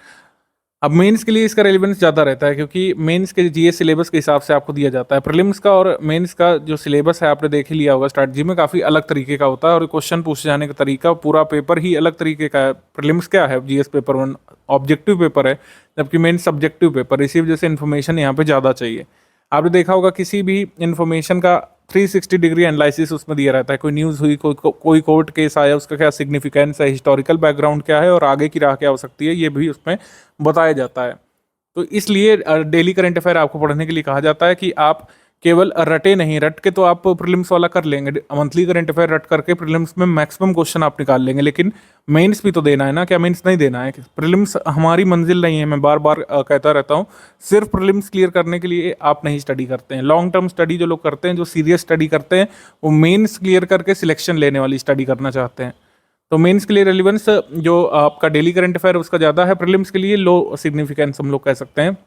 अब मेंस के लिए इसका रेलेवेंस ज़्यादा रहता है क्योंकि मेंस के जीएस सिलेबस के हिसाब से आपको दिया जाता है। प्रीलिम्स का और मेंस का जो सिलेबस है आपने देख ही लिया होगा, स्ट्रैटेजी में काफ़ी अलग तरीके का होता है और क्वेश्चन पूछे जाने का तरीका, पूरा पेपर ही अलग तरीके का है। प्रीलिम्स क्या है, जीएस पेपर 1 ऑब्जेक्टिव पेपर है, जबकि मेंस सब्जेक्टिव पेपर, इसी वजह से इन्फॉर्मेशन यहाँ पे ज़्यादा चाहिए। आपने देखा होगा किसी भी इन्फॉर्मेशन का 360 डिग्री एनालिसिस उसमें दिया रहता है। कोई न्यूज़ हुई, कोई कोर्ट केस आया, उसका क्या सिग्निफिकेंस है, हिस्टोरिकल बैकग्राउंड क्या है और आगे की राह क्या हो सकती है, ये भी उसमें बताया जाता है। तो इसलिए डेली करंट अफेयर आपको पढ़ने के लिए कहा जाता है कि आप केवल रटे नहीं, रट के तो आप प्रीलिम्स वाला कर लेंगे, मंथली करंट अफेयर रट करके प्रीलिम्स में मैक्सिमम क्वेश्चन आप निकाल लेंगे, लेकिन मेंस भी तो देना है ना। क्या मेंस नहीं देना है? प्रीलिम्स हमारी मंजिल नहीं है, मैं बार बार कहता रहता हूँ। सिर्फ प्रीलिम्स क्लियर करने के लिए आप नहीं स्टडी करते हैं। लॉन्ग टर्म स्टडी जो लोग करते हैं, जो सीरियस स्टडी करते हैं, वो मेंस क्लियर करके सिलेक्शन लेने वाली स्टडी करना चाहते हैं। तो मेंस के लिए रेलिवेंस जो आपका डेली करंट अफेयर उसका ज़्यादा है, प्रीलिम्स के लिए लो सिग्निफिकेंस हम लोग कह सकते हैं।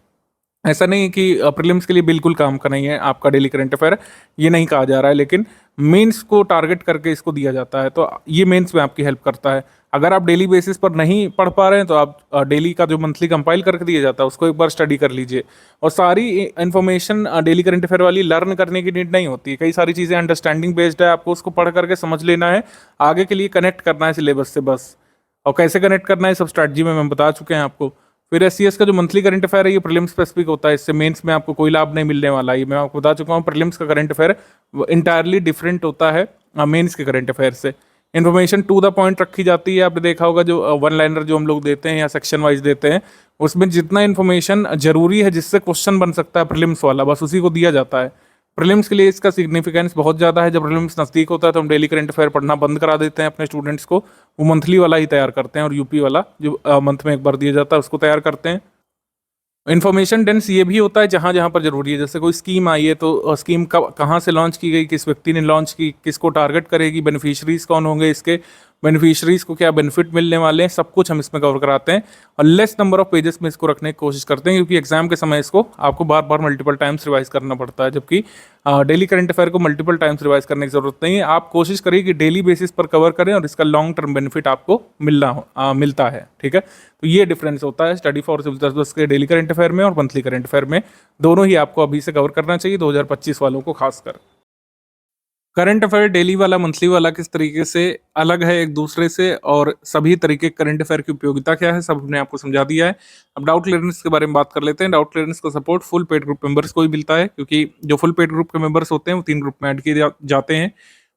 ऐसा नहीं कि प्रीलिम्स के लिए बिल्कुल काम का नहीं है आपका डेली करंट अफेयर, ये नहीं कहा जा रहा है, लेकिन मेंस को टारगेट करके इसको दिया जाता है, तो ये मेंस में आपकी हेल्प करता है। अगर आप डेली बेसिस पर नहीं पढ़ पा रहे हैं तो आप डेली का जो मंथली कंपाइल करके दिया जाता है उसको एक बार स्टडी कर लीजिए। और सारी इन्फॉर्मेशन डेली करंट अफेयर वाली लर्न करने की नीड नहीं होती है, कई सारी चीज़ें अंडरस्टैंडिंग बेस्ड है, आपको उसको पढ़ करके समझ लेना है, आगे के लिए कनेक्ट करना है सिलेबस से बस। और कैसे कनेक्ट करना है सब स्ट्रैटेजी में मैं बता चुके हैं आपको। फिर SCS का जो मंथली करंट अफेयर है ये प्रीलिम्स स्पेसिफिक होता है, इससे मेंस में आपको कोई लाभ नहीं मिलने वाला है, ये मैं आपको बता चुका हूँ। प्रीलिम्स का करंट अफेयर इंटायरली डिफरेंट होता है मेंस के करंट अफेयर से। इन्फॉर्मेशन टू द पॉइंट रखी जाती है। आपने देखा होगा जो वन लाइनर जो हम लोग देते हैं या सेक्शन वाइज देते हैं, उसमें जितना इन्फॉर्मेशन जरूरी है जिससे क्वेश्चन बन सकता है प्रीलिम्स वाला, बस उसी को दिया जाता है। प्रीलिम्स के लिए इसका सिग्निफिकेंस बहुत ज़्यादा है। जब प्रीलिम्स नज़दीक होता है तो हम डेली करंट अफेयर पढ़ना बंद करा देते हैं अपने स्टूडेंट्स को, वो मंथली वाला ही तैयार करते हैं और यूपी वाला जो मंथ में एक बार दिया जाता है उसको तैयार करते हैं। इन्फॉर्मेशन डेंस ये भी होता है जहाँ जहाँ पर जरूरी है, जैसे कोई स्कीम आई है तो स्कीम कहाँ से लॉन्च की गई, किस व्यक्ति ने लॉन्च की, किसको टारगेट करेगी, बेनिफिशरीज कौन होंगे, इसके बेनिफिशरीज को क्या बेनिफिट मिलने वाले हैं, सब कुछ हम इसमें कवर कराते हैं और लेस नंबर ऑफ पेजेस में इसको रखने की कोशिश करते हैं, क्योंकि एग्जाम के समय इसको आपको बार बार मल्टीपल टाइम्स रिवाइज करना पड़ता है, जबकि डेली करंट अफेयर को मल्टीपल टाइम्स रिवाइज करने की जरूरत नहीं है। आप कोशिश करिए कि डेली बेसिस पर कवर करें और इसका लॉन्ग टर्म बेनिफिट आपको मिलता है। ठीक है, तो ये डिफरेंस होता है स्टडी फॉर सिविल सर्विस के डेली करंट अफेयर में और मंथली करंट अफेयर में। दोनों ही आपको अभी से कवर करना चाहिए, 2025 वालों को खासकर। करंट अफेयर डेली वाला मंथली वाला किस तरीके से अलग है एक दूसरे से और सभी तरीके करंट अफेयर की उपयोगिता क्या है, सब हमने आपको समझा दिया है। अब डाउट क्लियरेंस के बारे में बात कर लेते हैं। डाउट क्लियरेंस का support full paid group members को ही मिलता है, क्योंकि जो फुल पेड ग्रुप के मेंबर्स होते हैं वो 3 ग्रुप में ऐड किए जाते हैं।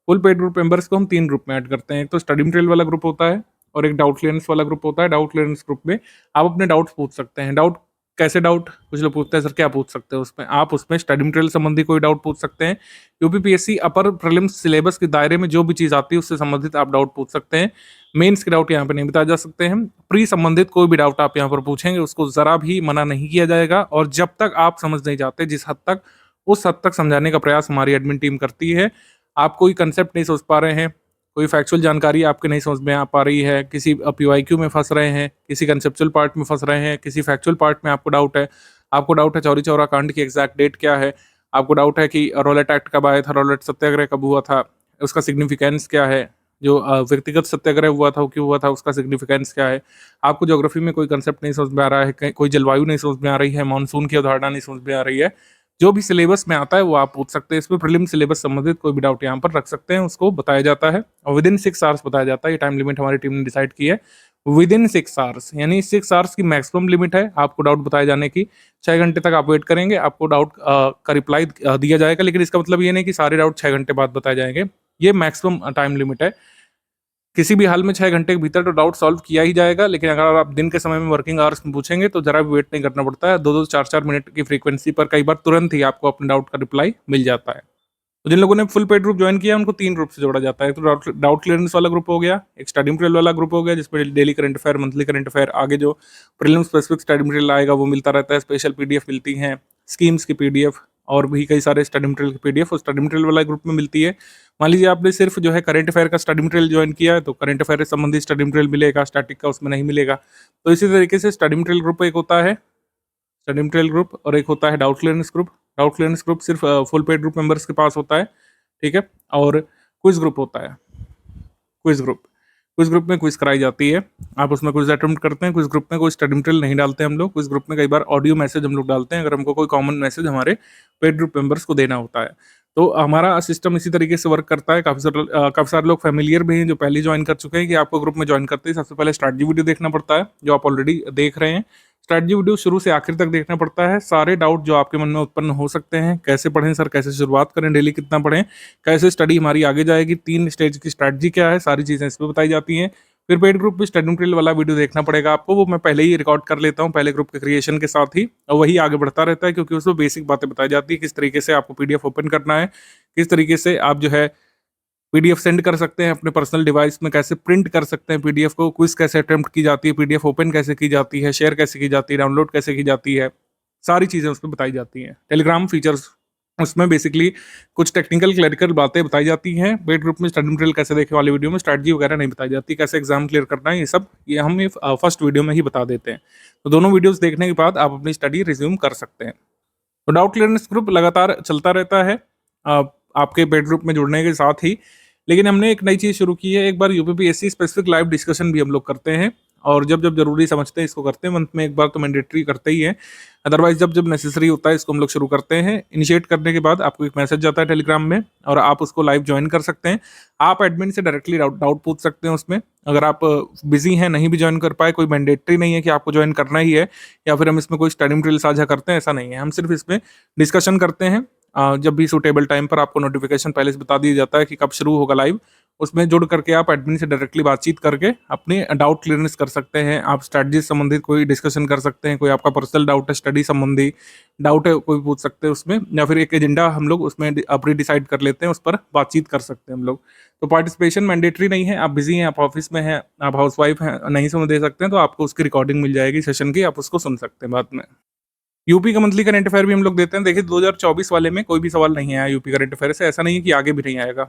फुल पेड ग्रुप मेंबर्स को हम 3 ग्रुप में ऐड करते हैं। एक तो स्टडी मटेरियल वाला ग्रुप होता है और एक डाउट क्लियरेंस वाला ग्रुप होता है। डाउट क्लियरेंस ग्रुप में आप अपने डाउट्स पूछ सकते हैं। डाउट कैसे डाउट, कुछ लोग पूछते हैं सर क्या पूछ सकते हैं उसमें, आप उसमें स्टडी मटेरियल संबंधी कोई डाउट पूछ सकते हैं। यूपीपीएससी अपर प्रीलिम्स सिलेबस के दायरे में जो भी चीज़ आती है उससे संबंधित आप डाउट पूछ सकते हैं। मेंस के डाउट यहाँ पे नहीं बताए जा सकते हैं। प्री संबंधित कोई भी डाउट आप यहाँ पर पूछेंगे उसको ज़रा भी मना नहीं किया जाएगा, और जब तक आप समझ नहीं जाते जिस हद तक, उस हद तक समझाने का प्रयास हमारी एडमिन टीम करती है। आप कोई कंसेप्ट नहीं समझ पा रहे हैं, कोई फैक्चुअल जानकारी आपके नहीं समझ में आ पा रही है, किसी PYQ में फंस रहे हैं, किसी कंसेप्चुअल पार्ट में फंस रहे हैं, किसी फैक्चुअल पार्ट में आपको डाउट है, चौरी चौरा कांड की एग्जैक्ट डेट क्या है, आपको डाउट है कि रॉलेट एक्ट कब आया था, रॉलेट सत्याग्रह कब हुआ था, उसका सिग्निफिकेंस क्या है, जो व्यक्तिगत सत्याग्रह हुआ था वो क्यों हुआ था, उसका सिग्निफिकेंस क्या है, आपको ज्योग्राफी में कोई कंसेप्ट नहीं समझ में आ रहा है, कोई जलवायु नहीं समझ में आ रही है, मानसून की अवधारणा नहीं समझ में आ रही है, जो भी सिलेबस में आता है वो आप पूछ सकते हैं। इसमें प्रीलिम सिलेबस संबंधित कोई भी डाउट यहाँ पर रख सकते हैं, उसको बताया जाता है और विद इन 6 आवर्स बताया जाता है। ये टाइम लिमिट हमारी टीम ने डिसाइड की है। विद इन 6 आवर्स, यानी 6 आवर्स की मैक्सिमम लिमिट है आपको डाउट बताए जाने की। 6 घंटे तक आप वेट करेंगे, आपको डाउट का रिप्लाई दिया जाएगा, लेकिन इसका मतलब ये नहीं कि सारे डाउट 6 घंटे बाद बताए जाएंगे। ये मैक्सिमम टाइम लिमिट है। किसी भी हाल में 6 घंटे के भीतर तो डाउट सॉल्व किया ही जाएगा, लेकिन अगर आप दिन के समय में वर्किंग आवर्स में पूछेंगे तो जरा भी वेट नहीं करना पड़ता है। 2-2 4-4 मिनट की फ्रीक्वेंसी पर कई बार तुरंत ही आपको अपने डाउट का रिप्लाई मिल जाता है। तो जिन लोगों ने फुल पेड ग्रुप ज्वाइन किया है उनको 3 ग्रुप से जोड़ा जाता है। तो डाउट क्लियरेंस वाला ग्रुप हो गया, एक स्टडी मटेरियल वाला ग्रुप हो गया जिसमें daily current affair, monthly current affair, आगे जो प्रीलिम्स स्पेसिफिक स्टडी मटेरियल आएगा वो मिलता रहता है, स्पेशल पीडीएफ मिलती हैं, स्कीम्स की पीडीएफ और भी कई सारे स्टडी मटेरियल की पीडीएफ उस स्टडी मटेरियल वाला ग्रुप में मिलती है। मान लीजिए आपने सिर्फ जो है करंट अफेयर का स्टडी मटेरियल ज्वाइन किया है तो करंट अफेयर से संबंधित स्टडी मटेरियल मिलेगा, स्टैटिक का उसमें नहीं मिलेगा। तो इसी तरीके से स्टडी मटेरियल ग्रुप एक होता है, स्टडी मटेरियल ग्रुप, और एक होता है doubt clearance group. Doubt clearance group सिर्फ फुल पेड ग्रुप मेंबर्स के पास होता है, ठीक है। और क्विज ग्रुप होता है, क्विज ग्रुप में क्विज कराई जाती है, आप उसमें क्विज अटेम्प्ट करते हैं। क्विज ग्रुप में कोई स्टडी मटेरियल नहीं डालते हम लोग, क्विज ग्रुप में कई बार ऑडियो मैसेज हम लोग डालते हैं अगर हमको कोई कॉमन मैसेज हमारे पेड ग्रुप मेंबर्स को देना होता है। तो हमारा सिस्टम इसी तरीके से वर्क करता है। काफ़ी सारे लोग फैमिलियर भी हैं जो पहले ज्वाइन कर चुके हैं कि आपको ग्रुप में ज्वाइन करते ही सबसे पहले स्ट्रैटेजी वीडियो देखना पड़ता है, जो आप ऑलरेडी देख रहे हैं। स्ट्रैटेजी वीडियो शुरू से आखिर तक देखना पड़ता है। सारे डाउट जो आपके मन में उत्पन्न हो सकते हैं, कैसे पढ़ें सर, कैसे शुरुआत करें, डेली कितना पढ़ें, कैसे स्टडी हमारी आगे जाएगी, 3 स्टेज की स्ट्रैटेजी क्या है, सारी चीज़ें इसमें बताई जाती हैं। फिर पेड ग्रुप में स्टडी मटेरियल वाला वीडियो देखना पड़ेगा आपको, वो मैं पहले ही रिकॉर्ड कर लेता हूँ पहले ग्रुप के क्रिएशन के साथ ही, और वही आगे बढ़ता रहता है क्योंकि उसमें बेसिक बातें बताई जाती है, किस तरीके से आपको पीडीएफ ओपन करना है, किस तरीके से आप जो है पीडीएफ सेंड कर सकते हैं अपने पर्सनल डिवाइस में, कैसे प्रिंट कर सकते हैं पीडीएफ को, क्विज कैसे अटेम्प्ट की जाती है, पीडीएफ ओपन कैसे की जाती है, शेयर कैसे की जाती है, डाउनलोड कैसे की जाती है, सारी चीज़ें उसमें बताई जाती हैं। टेलीग्राम फीचर्स, उसमें बेसिकली कुछ टेक्निकल क्लरिकल बातें बताई जाती हैं। पेड ग्रुप में स्टडी मटेरियल कैसे देखे वाली वीडियो में स्ट्रैटेजी वगैरह नहीं बताई जाती, कैसे एग्जाम क्लियर करना है, ये सब ये हम फर्स्ट वीडियो में ही बता देते हैं। तो दोनों वीडियोस देखने के बाद आप अपनी स्टडी रिज्यूम कर सकते हैं। तो डाउट क्लियरेंस ग्रुप लगातार चलता रहता है आपके पेड ग्रुप में जुड़ने के साथ ही, लेकिन हमने एक नई चीज़ शुरू की है। एक बार यूपीपीएससी स्पेसिफिक लाइव डिस्कशन भी हम लोग करते हैं, और जब जब जरूरी समझते हैं इसको करते हैं। मंथ में एक बार तो मैंडेटरी करते ही है, अदरवाइज जब जब नेसेसरी होता है इसको हम लोग शुरू करते हैं। इनिशिएट करने के बाद आपको एक मैसेज जाता है टेलीग्राम में और आप उसको लाइव ज्वाइन कर सकते हैं। आप एडमिन से डायरेक्टली डाउट पूछ सकते हैं उसमें। अगर आप बिजी हैं, नहीं भी ज्वाइन कर पाए, कोई मैंडेटरी नहीं है कि आपको ज्वाइन करना ही है, या फिर हम इसमें कोई स्टडी मटेरियल साझा करते हैं, ऐसा नहीं है। हम सिर्फ इसमें डिस्कशन करते हैं। जब भी सूटेबल टाइम पर आपको नोटिफिकेशन पहले से बता दिया जाता है कि कब शुरू होगा लाइव, उसमें जुड़ करके आप एडमिन से डायरेक्टली बातचीत करके अपने डाउट क्लियरेंस कर सकते हैं। आप स्ट्रैटेजी संबंधित कोई डिस्कशन कर सकते हैं, कोई आपका पर्सनल डाउट है, स्टडी संबंधी डाउट है, कोई पूछ सकते हैं उसमें, या फिर एक एजेंडा हम लोग उसमें प्री डिसाइड कर लेते हैं, उस पर बातचीत कर सकते हैं हम लोग। तो पार्टिसिपेशन मैंडेटरी नहीं है। आप बिजी हैं, आप ऑफिस में हैं, आप हाउसवाइफ हैं, नहीं सुन दे सकते हैं, तो आपको उसकी रिकॉर्डिंग मिल जाएगी सेशन की, आप उसको सुन सकते हैं बाद में। यूपी का मंथली करंट अफेयर भी हम लोग देते हैं। देखिए 2024 वाले में कोई भी सवाल नहीं आया यूपी करंट अफेयर से, ऐसा नहीं है कि आगे भी नहीं आएगा।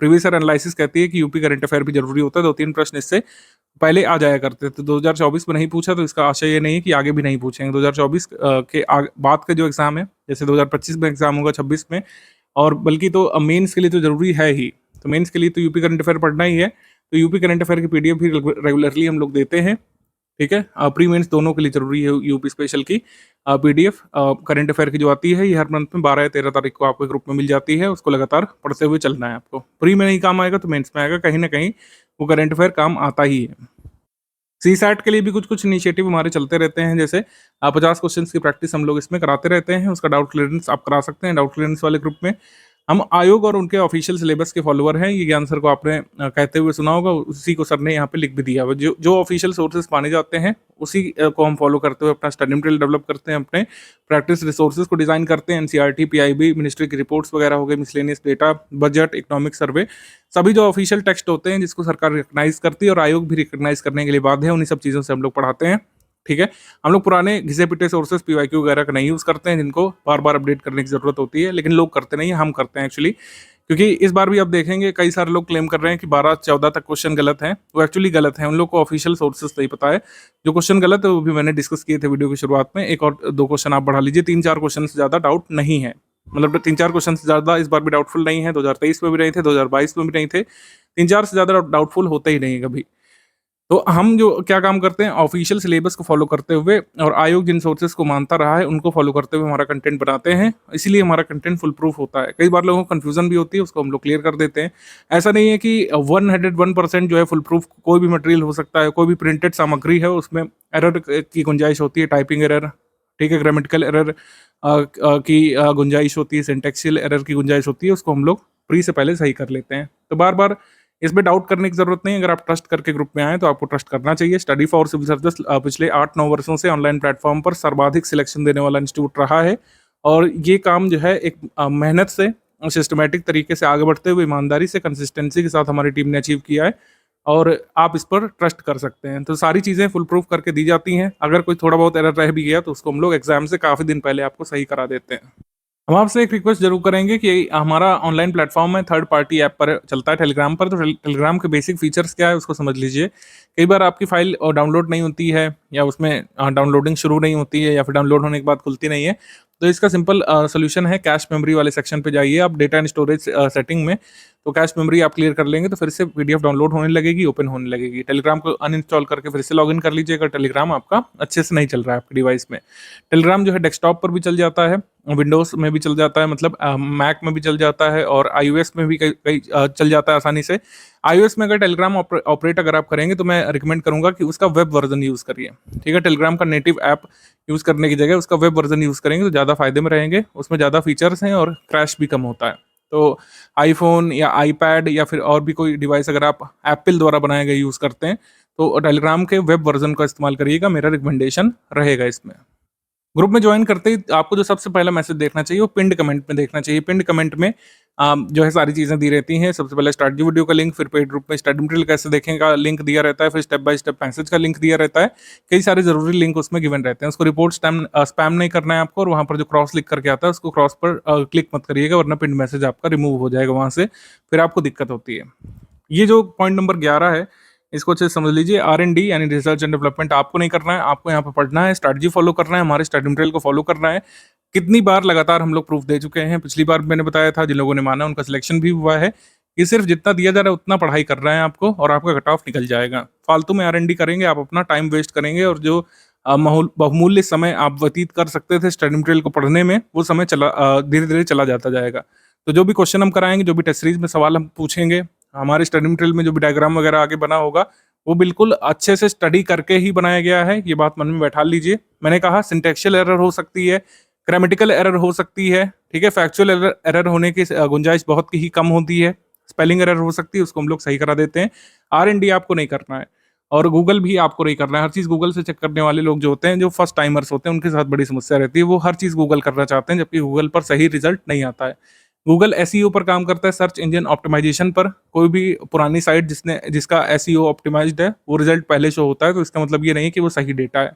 प्रीवियस ईयर एनालिसिस कहती है कि यूपी करंट अफेयर भी जरूरी होता है, 2-3 प्रश्न इससे पहले आ जाया करते थे। 2024 में नहीं पूछा तो इसका आशय ये नहीं है कि आगे भी नहीं पूछेंगे। 2024 के बाद का जो एग्जाम है, जैसे 2025 में एग्जाम होगा, 26 में, और बल्कि तो मेंस के लिए तो जरूरी है ही। तो मेंस के लिए तो यूपी करंट अफेयर पढ़ना ही है। तो यूपी करंट अफेयर की पीडीएफ भी रेगुलरली हम लोग देते हैं, ठीक है। प्री मेंस दोनों के लिए जरूरी है यूपी स्पेशल की पीडीएफ करंट अफेयर की जो आती है, ये हर मंथ में 12 या 13 तारीख को आपको ग्रुप में मिल जाती है। उसको लगातार पढ़ते हुए चलना है आपको। प्री में नहीं काम आएगा तो मेंस में आएगा, कहीं ना कहीं वो करंट अफेयर काम आता ही है। सी सैट के लिए भी कुछ कुछ इनिशिएटिव हमारे चलते रहते हैं, जैसे 50 क्वेश्चन की प्रैक्टिस हम लोग इसमें कराते रहते हैं। उसका डाउट क्लियरेंस आप करा सकते हैं डाउट क्लियरेंस वाले ग्रुप में। हम आयोग और उनके ऑफिशियल सिलेबस के फॉलोअर हैं। ये ज्ञान सर को आपने कहते हुए सुना होगा, उसी को सर ने यहाँ पे लिख भी दिया। जो ऑफिशियल सोर्सेज माने जाते हैं उसी को हम फॉलो करते हुए अपना स्टडी मटेरियल डेवलप करते हैं, अपने प्रैक्टिस रिसोर्सेज को डिजाइन करते हैं। एनसीईआरटी, पीआईबी, मिनिस्ट्री की रिपोर्ट्स वगैरह हो गए, miscellaneous data, budget, economic survey, सभी जो ऑफिशियल टेक्स्ट होते हैं जिसको सरकार रिकग्नाइज करती है और आयोग भी रिकग्नाइज करने के लिए बाध्य है, उन्हीं सब चीज़ों से हम लोग पढ़ाते हैं, ठीक है। हम लोग पुराने घिसे पिटे सोर्सेज पीवाईक्यू वगैरह का नहीं यूज़ करते हैं, जिनको बार बार अपडेट करने की जरूरत होती है, लेकिन लोग करते नहीं हैं, हम करते हैं एक्चुअली। क्योंकि इस बार भी आप देखेंगे कई सारे लोग क्लेम कर रहे हैं कि 12-14 तक क्वेश्चन गलत हैं, वो एक्चुअली गलत है। उन लोग को ऑफिशियल सोर्सेज नहीं पता है। जो क्वेश्चन गलत है वो भी मैंने डिस्कस किए थे वीडियो की शुरुआत में। एक और 2 क्वेश्चन आप बढ़ा लीजिए, 3-4 क्वेश्चन से ज़्यादा डाउट नहीं है। मतलब 3-4 क्वेश्चन से ज़्यादा इस बार भी डाउटफुल नहीं है। 2023 में भी नहीं थे, 2022 में भी नहीं थे। 3-4 से ज़्यादा डाउटफुल होते ही नहीं है कभी। तो हम जो क्या काम करते हैं, ऑफिशियल सिलेबस को फॉलो करते हुए और आयोग जिन सोर्सेज को मानता रहा है उनको फॉलो करते हुए हमारा कंटेंट बनाते हैं, इसीलिए हमारा कंटेंट फुल प्रूफ होता है। कई बार लोगों को कन्फ्यूजन भी होती है, उसको हम लोग क्लियर कर देते हैं। ऐसा नहीं है कि 101% जो है फुल प्रूफ कोई भी मटेरियल हो सकता है, कोई भी प्रिंटेड सामग्री है उसमें एरर की गुंजाइश होती है, टाइपिंग एरर, ठीक है, ग्रामेटिकल एरर की गुंजाइश होती है, सिंटेक्सियल एरर की गुंजाइश होती है, उसको हम लोग प्री से पहले सही कर लेते हैं। तो बार बार इसमें डाउट करने की जरूरत नहीं है। अगर आप ट्रस्ट करके ग्रुप में आए तो आपको ट्रस्ट करना चाहिए। स्टडी फॉर सिविल सर्विस पिछले 8-9 वर्षों से ऑनलाइन प्लेटफॉर्म पर सर्वाधिक सिलेक्शन देने वाला इंस्टीट्यूट रहा है, और ये काम जो है एक मेहनत से, सिस्टमेटिक तरीके से आगे बढ़ते हुए ईमानदारी से, कंसिस्टेंसी के साथ हमारी टीम ने अचीव किया है, और आप इस पर ट्रस्ट कर सकते हैं। तो सारी चीज़ें फुल प्रूफ करके दी जाती हैं। अगर कोई थोड़ा बहुत एरर रह भी गया तो उसको हम लोग एग्जाम से काफ़ी दिन पहले आपको सही करा देते हैं। हम आपसे एक रिक्वेस्ट जरूर करेंगे कि हमारा ऑनलाइन प्लेटफॉर्म है, थर्ड पार्टी ऐप पर चलता है, टेलीग्राम पर। तो टेलीग्राम के बेसिक फीचर्स क्या है उसको समझ लीजिए। कई बार आपकी फाइल डाउनलोड नहीं होती है, या उसमें डाउनलोडिंग शुरू नहीं होती है, या फिर डाउनलोड होने के बाद खुलती नहीं है। तो इसका सिंपल सोल्यूशन है, कैश मेमोरी वाले सेक्शन पे जाइए आप, डेटा एंड स्टोरेज सेटिंग में। तो कैश मेमोरी आप क्लियर कर लेंगे तो फिर से पीडीएफ डाउनलोड होने लगेगी, ओपन होने लगेगी। टेलीग्राम को अनइंस्टॉल करके फिर से लॉगिन कर लीजिए अगर टेलीग्राम आपका अच्छे से नहीं चल रहा है आपके डिवाइस में। टेलीग्राम जो है डेस्कटॉप पर भी चल जाता है, विंडोज में भी चल जाता है, मतलब मैक में भी चल जाता है, और आईओएस में भी कई कई चल जाता है आसानी से। आईओएस में अगर टेलीग्राम ऑपरेट अगर आप करेंगे तो मैं रिकमेंड करूंगा कि उसका वेब वर्जन यूज़ करिए, ठीक है। टेलीग्राम का नेटिव ऐप यूज़ करने की जगह उसका वेब वर्जन यूज़ करेंगे तो ज़्यादा फायदे में रहेंगे, उसमें ज़्यादा फीचर्स हैं और क्रैश भी कम होता है। तो आईफोन या आईपैड या फिर और भी कोई डिवाइस अगर आप एप्पल द्वारा बनाए गए यूज़ करते हैं तो टेलीग्राम के वेब वर्जन का इस्तेमाल करिएगा, मेरा रिकमेंडेशन रहेगा इसमें। ग्रुप में ज्वाइन करते ही आपको जो सबसे पहला मैसेज देखना चाहिए वो पिंड कमेंट में देखना चाहिए। पिंड कमेंट में जो है सारी चीज़ें दी रहती हैं। सबसे पहले स्टार्ट वीडियो का लिंक, फिर पेड ग्रुप में स्टडी मटेरियल कैसे देखें का लिंक दिया रहता है, फिर स्टेप बाय स्टेप मैसेज का लिंक दिया रहता है। कई सारे जरूरी लिंक उसमें गिवन रहते हैं। उसको रिपोर्ट स्पैम नहीं करना है आपको, और वहाँ पर जो क्रॉस लिख करके आता है उसको क्रॉस पर क्लिक मत करिएगा, वरना पिंड मैसेज आपका रिमूव हो जाएगा वहाँ से, फिर आपको दिक्कत होती है। ये जो पॉइंट नंबर 11 है इसको अच्छे से समझ लीजिए। R&D यानी रिसर्च एंड डेवलपमेंट आपको नहीं करना है, आपको यहाँ पे पढ़ना है, स्ट्रैटेजी फॉलो करना है, हमारे स्टडी मटेरियल को फॉलो करना है। कितनी बार लगातार हम लोग प्रूफ दे चुके हैं, पिछली बार मैंने बताया था, जिन लोगों ने माना उनका सिलेक्शन भी हुआ है। ये सिर्फ जितना दिया जा रहा है उतना पढ़ाई कर रहे हैं आपको, और आपका कट ऑफ निकल जाएगा। फालतू में R&D करेंगे आप, अपना टाइम वेस्ट करेंगे, और जो बहुमूल्य समय आप व्यतीत कर सकते थे स्टडी मटेरियल को पढ़ने में, वो समय धीरे धीरे चला जाता जाएगा। तो जो भी क्वेश्चन हम कराएंगे, जो भी टेस्ट सीरीज में सवाल हम पूछेंगे, हमारे स्टडी मटेरियल में जो भी डायग्राम वगैरह आगे बना होगा, वो बिल्कुल अच्छे से स्टडी करके ही बनाया गया है। ये बात मन में बैठा लीजिए। मैंने कहा सिंटेक्शियल एरर हो सकती है, ग्रामेटिकल एरर हो सकती है, ठीक है, फैक्चुअल एरर होने की गुंजाइश बहुत ही कम होती है, स्पेलिंग एरर हो सकती है, उसको हम लोग सही करा देते हैं। R&D आपको नहीं करना है, और गूगल भी आपको नहीं करना है। हर चीज़ गूगल से चेक करने वाले लोग जो होते हैं, जो फर्स्ट टाइमर्स होते हैं, उनके साथ बड़ी समस्या रहती है। वो हर चीज़ गूगल करना चाहते हैं, जबकि गूगल पर सही रिजल्ट नहीं आता है। गूगल एसईओ पर काम करता है, सर्च इंजन ऑप्टिमाइजेशन पर। कोई भी पुरानी साइट जिसका एसईओ ऑप्टिमाइज्ड है, वो रिजल्ट पहले शो होता है, तो इसका मतलब ये नहीं कि वो सही डेटा है।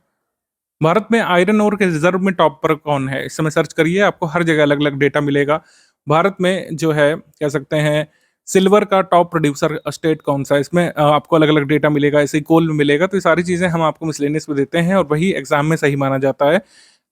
भारत में आयरन ओर के रिजर्व में टॉप पर कौन है, इस समय सर्च करिए, आपको हर जगह अलग अलग डेटा मिलेगा। भारत में जो है कह सकते हैं सिल्वर का टॉप प्रोड्यूसर स्टेट कौन सा है, इसमें आपको अलग अलग डेटा मिलेगा, ऐसे ही कोल में मिलेगा। तो ये सारी चीज़ें हम आपको मिसलेनियस में देते हैं, और वही एग्जाम में सही माना जाता है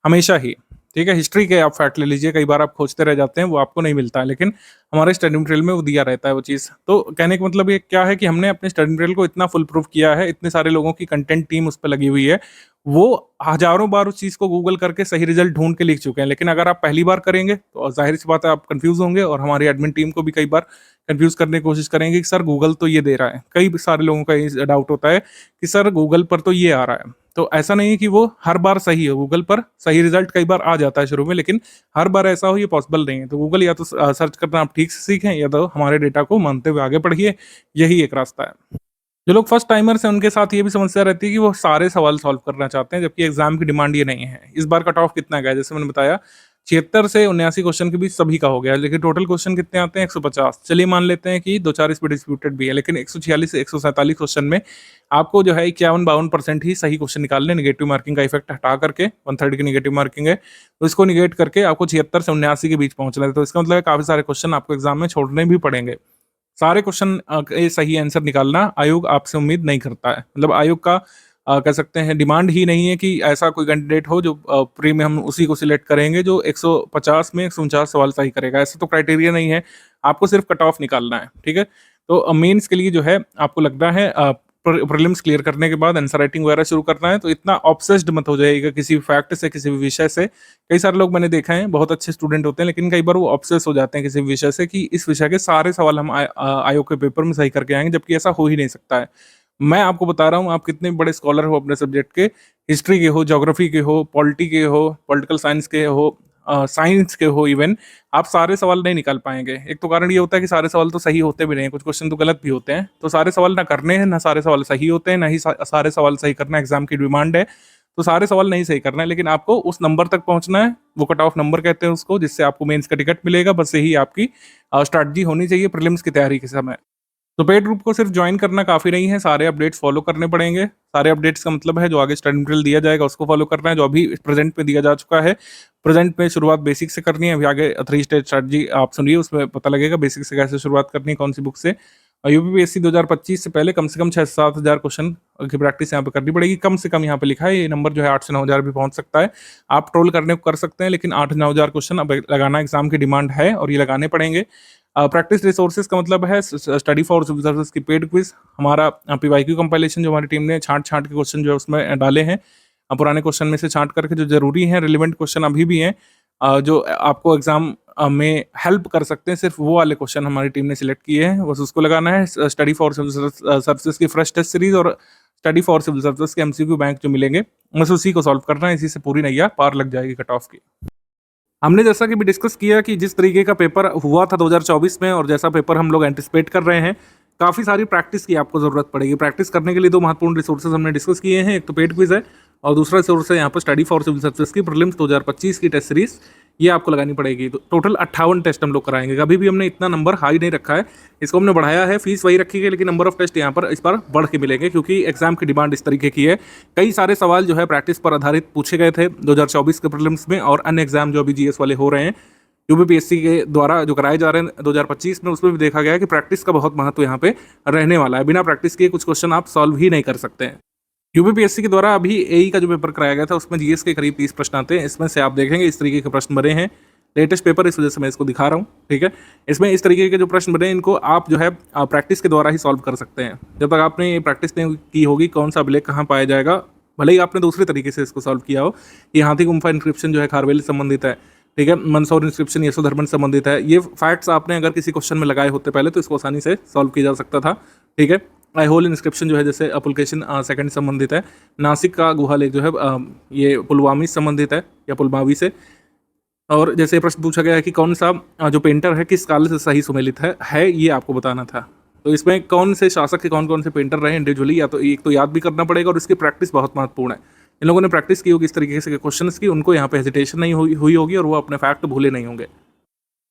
हमेशा ही, ठीक है। हिस्ट्री के आप फैक्ट ले लीजिए, कई बार आप खोजते रह जाते हैं, वो आपको नहीं मिलता है, लेकिन हमारे स्टडी मटेरियल में वो दिया रहता है वो चीज़। तो कहने का मतलब ये क्या है कि हमने अपने स्टडी मटेरियल को इतना फुल प्रूफ किया है, इतने सारे लोगों की कंटेंट टीम उस पर लगी हुई है, वो हजारों बार उस चीज़ को गूगल करके सही रिजल्ट ढूंढ के लिख चुके हैं। लेकिन अगर आप पहली बार करेंगे तो जाहिर सी बात है आप कंफ्यूज होंगे, और हमारी एडमिन टीम को भी कई बार कंफ्यूज करने की कोशिश करेंगे कि सर गूगल तो ये दे रहा है। कई सारे लोगों का ये डाउट होता है कि सर गूगल पर तो ये आ रहा है। तो ऐसा नहीं है कि वो हर बार सही है, गूगल पर सही रिजल्ट कई बार आ जाता है शुरू में, लेकिन हर बार ऐसा हो ये पॉसिबल नहीं है। तो गूगल या तो सर्च करना आप ठीक से सीखें, या तो हमारे डेटा को मानते हुए आगे बढ़िए, यही एक रास्ता है। जो लोग फर्स्ट टाइमर्स हैं उनके साथ ये भी समस्या रहती है कि वो सारे सवाल सॉल्व करना चाहते हैं, जबकि एग्जाम की डिमांड ये नहीं है। इस बार कट ऑफ कितना गया, जैसे मैंने बताया 76 से 79 क्वेश्चन के बीच सभी का हो गया, लेकिन टोटल क्वेश्चन कितने आते हैं 150। चलिए मान लेते हैं कि 2-4 इसमें डिस्प्यूटेड भी है, लेकिन 146 से 147 क्वेश्चन में आपको जो है 51-52% ही सही क्वेश्चन निकालने, निगेटिव मार्किंग का इफेक्ट हटा करके, 1/3 की निगेटिव मार्किंग है, तो इसको निगेट करके आपको 76 से 79 के बीच पहुंचना है। तो इसका मतलब काफी सारे क्वेश्चन आपको एग्जाम में छोड़ने भी पड़ेंगे। सारे क्वेश्चन के सही आंसर निकालना आयोग आपसे उम्मीद नहीं करता है, मतलब आयोग का कह सकते हैं डिमांड ही नहीं है कि ऐसा कोई कैंडिडेट हो जो प्री में हम उसी को सिलेक्ट करेंगे जो 150 में 149 सवाल सही करेगा। ऐसा तो क्राइटेरिया नहीं है, आपको सिर्फ कट ऑफ निकालना है, ठीक है। तो मेंस के लिए जो है आपको लगना है प्रीलिम्स क्लियर करने के बाद आंसर राइटिंग वगैरह शुरू करना है, तो इतना ऑब्सेस्ड मत हो जाइएगा किसी भी फैक्ट से, किसी भी विषय से। कई सारे लोग मैंने देखा है, बहुत अच्छे स्टूडेंट होते हैं, लेकिन कई बार वो ऑब्सेस हो जाते हैं किसी भी विषय से कि इस विषय के सारे सवाल हम आयोग के पेपर में सही करके आएंगे, जबकि ऐसा हो ही नहीं सकता है। मैं आपको बता रहा हूँ, आप कितने बड़े स्कॉलर हो अपने सब्जेक्ट के, हिस्ट्री के हो, ज्योग्राफी के हो, पॉलिटी के हो, पॉलिटिकल साइंस के हो, साइंस के हो, इवन आप सारे सवाल नहीं निकाल पाएंगे। एक तो कारण ये होता है कि सारे सवाल तो सही होते भी नहीं, कुछ क्वेश्चन तो गलत भी होते हैं। तो सारे सवाल ना करने हैं, ना सारे सवाल सही होते हैं, ना ही सारे सवाल सही करना एग्जाम की डिमांड है। तो सारे सवाल नहीं सही करना है, लेकिन आपको उस नंबर तक पहुंचना है, वो कट ऑफ नंबर कहते हैं उसको, जिससे आपको मेंस का टिकट मिलेगा। बस यही आपकी स्ट्रैटेजी होनी चाहिए प्रीलिम्स की तैयारी के समय। तो पेड ग्रुप को सिर्फ ज्वाइन करना काफ़ी नहीं है, सारे अपडेट्स फॉलो करने पड़ेंगे। सारे अपडेट्स का मतलब है जो आगे स्टडी मटेरियल दिया जाएगा उसको फॉलो करना है, जो अभी प्रेजेंट में दिया जा चुका है। प्रेजेंट में शुरुआत बेसिक से करनी है, अभी आगे 3 स्टेज स्ट्रैटेजी आप सुनिए, उसमें पता लगेगा बेसिक से कैसे शुरुआत करनी है, कौन सी बुक से। यूपीपीएससी 2025 से पहले कम से कम 6-7 हज़ार क्वेश्चन की प्रैक्टिस यहाँ पे करनी पड़ेगी। कम से कम यहाँ पे लिखा है, ये नंबर जो है 8 से 9 हज़ार भी पहुंच सकता है। आप ट्रोल करने को कर सकते हैं, लेकिन 8-9 हज़ार क्वेश्चन अब लगाना एग्जाम की डिमांड है और ये लगाने पड़ेंगे। प्रैक्टिस रिसोर्सेज का मतलब है स्टडी फॉर सिविल सर्विस की पेड क्विज, हमारा पीवाईक्यू कंपाइलेशन जो हमारी टीम ने छांट के क्वेश्चन जो है उसमें डाले हैं, पुराने क्वेश्चन में से छांट करके जो जरूरी हैं, रिलेवेंट क्वेश्चन अभी भी हैं, जो आपको एग्जाम में हेल्प कर सकते हैं, सिर्फ वो वाले क्वेश्चन हमारी टीम ने सिलेक्ट किए हैं, बस उसको लगाना है। स्टडी फॉर सिविल सर्विसेज की फ्रेश टेस्ट सीरीज और स्टडी फॉर सिविल सर्विसेज के एमसीक्यू बैंक जो मिलेंगे, बस उसी को सॉल्व करना है, इसी से पूरी नैया पार लग जाएगी कट ऑफ की। हमने जैसा कि भी डिस्कस किया कि जिस तरीके का पेपर हुआ था 2024 में और जैसा पेपर हम लोग एंटिसिपेट कर रहे हैं, काफ़ी सारी प्रैक्टिस की आपको ज़रूरत पड़ेगी। प्रैक्टिस करने के लिए 2 महत्वपूर्ण रिसोर्सेज हमने डिस्कस किए हैं, एक तो पेड क्विज है और दूसरा रिसोर्स है यहाँ पर स्टडी फॉर सिविल सर्विसेज की प्रीलिम्स 2025 की टेस्ट सीरीज, ये आपको लगानी पड़ेगी। तो टोटल 58 टेस्ट हम लोग कराएंगे। कभी भी हमने इतना नंबर हाई नहीं रखा है, इसको हमने बढ़ाया है, फीस वही रखी है, लेकिन नंबर ऑफ टेस्ट यहाँ पर इस बार बढ़ के मिलेंगे, क्योंकि एग्जाम की डिमांड इस तरीके की है। कई सारे सवाल जो है प्रैक्टिस पर आधारित पूछे गए थे 2024 के प्रीलिम्स में, और अन्य एग्जाम जो अभी जीएस वाले हो रहे हैं यूपीपीएससी के द्वारा जो कराए जा रहे हैं 2025 में, उसमें भी देखा गया है कि प्रैक्टिस का बहुत महत्व यहाँ पे रहने वाला है। बिना प्रैक्टिस किए कुछ क्वेश्चन आप सॉल्व ही नहीं कर सकते हैं। यूपीपीएससी के द्वारा अभी एई का जो पेपर कराया गया था उसमें जीएस के करीब 30 प्रश्न आते हैं, इसमें से आप देखेंगे इस तरीके के प्रश्न बने हैं। लेटेस्ट पेपर, इस वजह से मैं इसको दिखा रहा हूँ, ठीक है। इसमें इस तरीके के जो प्रश्न बने, इनको आप जो है प्रैक्टिस के द्वारा ही सॉल्व कर सकते हैं। जब तक आपने ये प्रैक्टिस नहीं की होगी, कौन सा अभिलेख कहाँ पाया जाएगा, भले ही आपने दूसरे तरीके से इसको सॉल्व किया हो। ये हाथी गुम्फा इंस्क्रिप्शन जो है खारवेल से संबंधित है, ठीक है। मंदसौर इंस्क्रिप्शन यशोधर्मन से संबंधित है। ये फैक्ट्स आपने अगर किसी क्वेश्चन में लगाए होते पहले, तो इसको आसानी से सॉल्व किया जा सकता था, ठीक है। आईहोल इंस्क्रिप्शन जो है जैसे अपुलकेशन सेकंड संबंधित है। नासिक का गुहा लेख जो है ये पुलवामी से संबंधित है या पुलवावी से। और जैसे प्रश्न पूछा गया है कि कौन सा जो पेंटर है किस काल से सही सुमेलित है, ये आपको बताना था। तो इसमें कौन से शासक के कौन से पेंटर रहे इंडिविजुअली, या तो एक तो याद भी करना पड़ेगा, और इसकी प्रैक्टिस बहुत महत्वपूर्ण है। इन लोगों ने प्रैक्टिस की होगी इस तरीके से क्वेश्चंस की, उनको यहाँ पे हेजिटेशन नहीं हुई होगी और वो अपने फैक्ट भूले नहीं होंगे।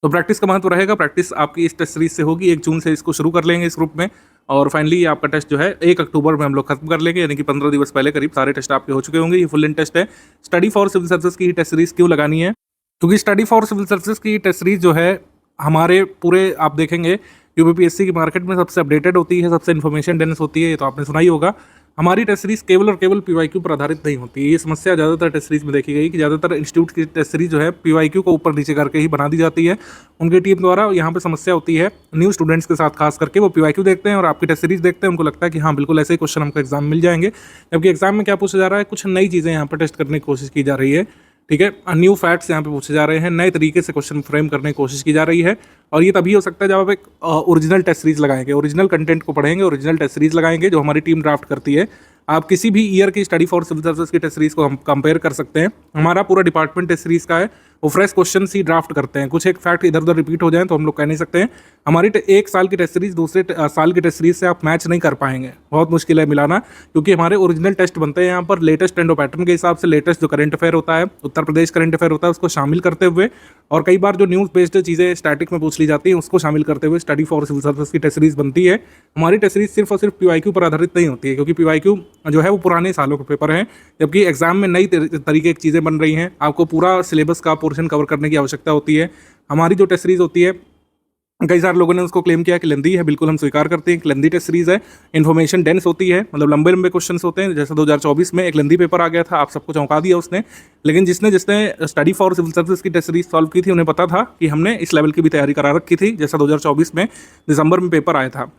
तो प्रैक्टिस का महत्व रहेगा। प्रैक्टिस आपकी इस टेस्ट सीरीज से होगी, 1 जून से इसको शुरू कर लेंगे इस ग्रुप में, और फाइनली आपका टेस्ट जो है 1 अक्टूबर में हम लोग खत्म कर लेंगे, यानी कि 15 दिवस पहले करीब सारे टेस्ट आपके हो चुके होंगे। ये फुल इन टेस्ट है। स्टडी फॉर सिविल सर्विसेज की टेस्ट सीरीज क्यों लगानी है, क्योंकि स्टडी फॉर सिविल सर्विसेज की टेस्ट सीरीज जो है हमारे पूरे आप देखेंगे यूपीपीएससी की मार्केट में सबसे अपडेटेड होती है, सबसे इन्फॉर्मेशन डेंस होती है, ये तो आपने सुना ही होगा। हमारी टेस्ट सीरीज केवल और केवल पीवाईक्यू पर आधारित नहीं होती है। ये समस्या ज़्यादातर टेस्ट सीरीज में देखी गई कि ज़्यादातर इंस्टीट्यूट की टेस्ट सीरीज जो है पीवाईक्यू को ऊपर नीचे करके ही बना दी जाती है। उनकी टीम द्वारा यहाँ पे समस्या होती है न्यू स्टूडेंट्स के साथ, खास करके वो पीवाईक्यू देखते हैं और आपकी टेस्ट सीरीज देखते हैं, उनको लगता है कि हाँ बिल्कुल ऐसे ही क्वेश्चन हमको एग्जाम मिल जाएंगे, जबकि एग्जाम में क्या पूछा जा रहा है, कुछ नई चीज़ें यहाँ पर टेस्ट करने की कोशिश की जा रही है, ठीक है। न्यू फैक्ट्स यहाँ पे पूछे जा रहे हैं, नए तरीके से क्वेश्चन फ्रेम करने की कोशिश की जा रही है, और ये तभी हो सकता है जब आप एक ओरिजिनल टेस्ट सीरीज लगाएंगे, ओरिजिनल कंटेंट को पढ़ेंगे, ओरिजिनल टेस्ट सीरीज लगाएंगे जो हमारी टीम ड्राफ्ट करती है। आप किसी भी ईयर की स्टडी फॉर सिविल सर्विसेज की टेस्ट सीरीज को हम कंपेयर कर सकते हैं। हमारा पूरा डिपार्टमेंट टेस्ट सीरीज का है, वो फ्रेश क्वेश्चन ही ड्राफ्ट करते हैं। कुछ एक फैक्ट इधर उधर रिपीट हो जाए तो हम लोग कह नहीं सकते हैं। हमारी 1 साल की टेस्ट सीरीज दूसरे साल की टेस्ट सीरीज से आप मैच नहीं कर पाएंगे, बहुत मुश्किल है मिलाना, क्योंकि हमारे ओरिजिनल टेस्ट बनते हैं यहाँ पर लेटेस्ट ट्रेंड और पैटर्न के हिसाब से। लेटेस्ट जो करंट अफेयर होता है, उत्तर प्रदेश करंट अफेयर होता है, उसको शामिल करते हुए, और कई बार जो न्यूज़ बेस्ड चीज़ें स्टैटिक में पूछ ली जाती हैं उसको शामिल करते हुए स्टडी फॉर सिविल सर्विसेज की टेस्ट सीरीज बनती है। हमारी टेस्ट सीरीज सिर्फ और सिर्फ पीवाईक्यू पर आधारित नहीं होती है, क्योंकि पीवाईक्यू जो है वो पुराने सालों के पेपर हैं, जबकि एग्जाम में नई तरीके की चीज़ें बन रही हैं। आपको पूरा सिलेबस का पोर्शन कवर करने की आवश्यकता होती है। हमारी जो टेस्ट सीरीज होती है, कई सारे लोगों ने उसको क्लेम किया कि लेंदी है, बिल्कुल हम स्वीकार करते हैं कि लेंदी टेस्ट सीरीज है। इन्फॉर्मेशन डेंस होती है, मतलब लंबे लंबे क्वेश्चंस होते हैं। जैसे 2024 में एक लेंदी पेपर आ गया था, आप सबको चौंका दिया उसने, लेकिन जिसने स्टडी फॉर सिविल सर्विसेज की टेस्ट सीरीज सॉल्व की थी, उन्हें पता था कि हमने इस लेवल की भी तैयारी करा रखी थी। जैसा 2024 में दिसंबर में पेपर आया था,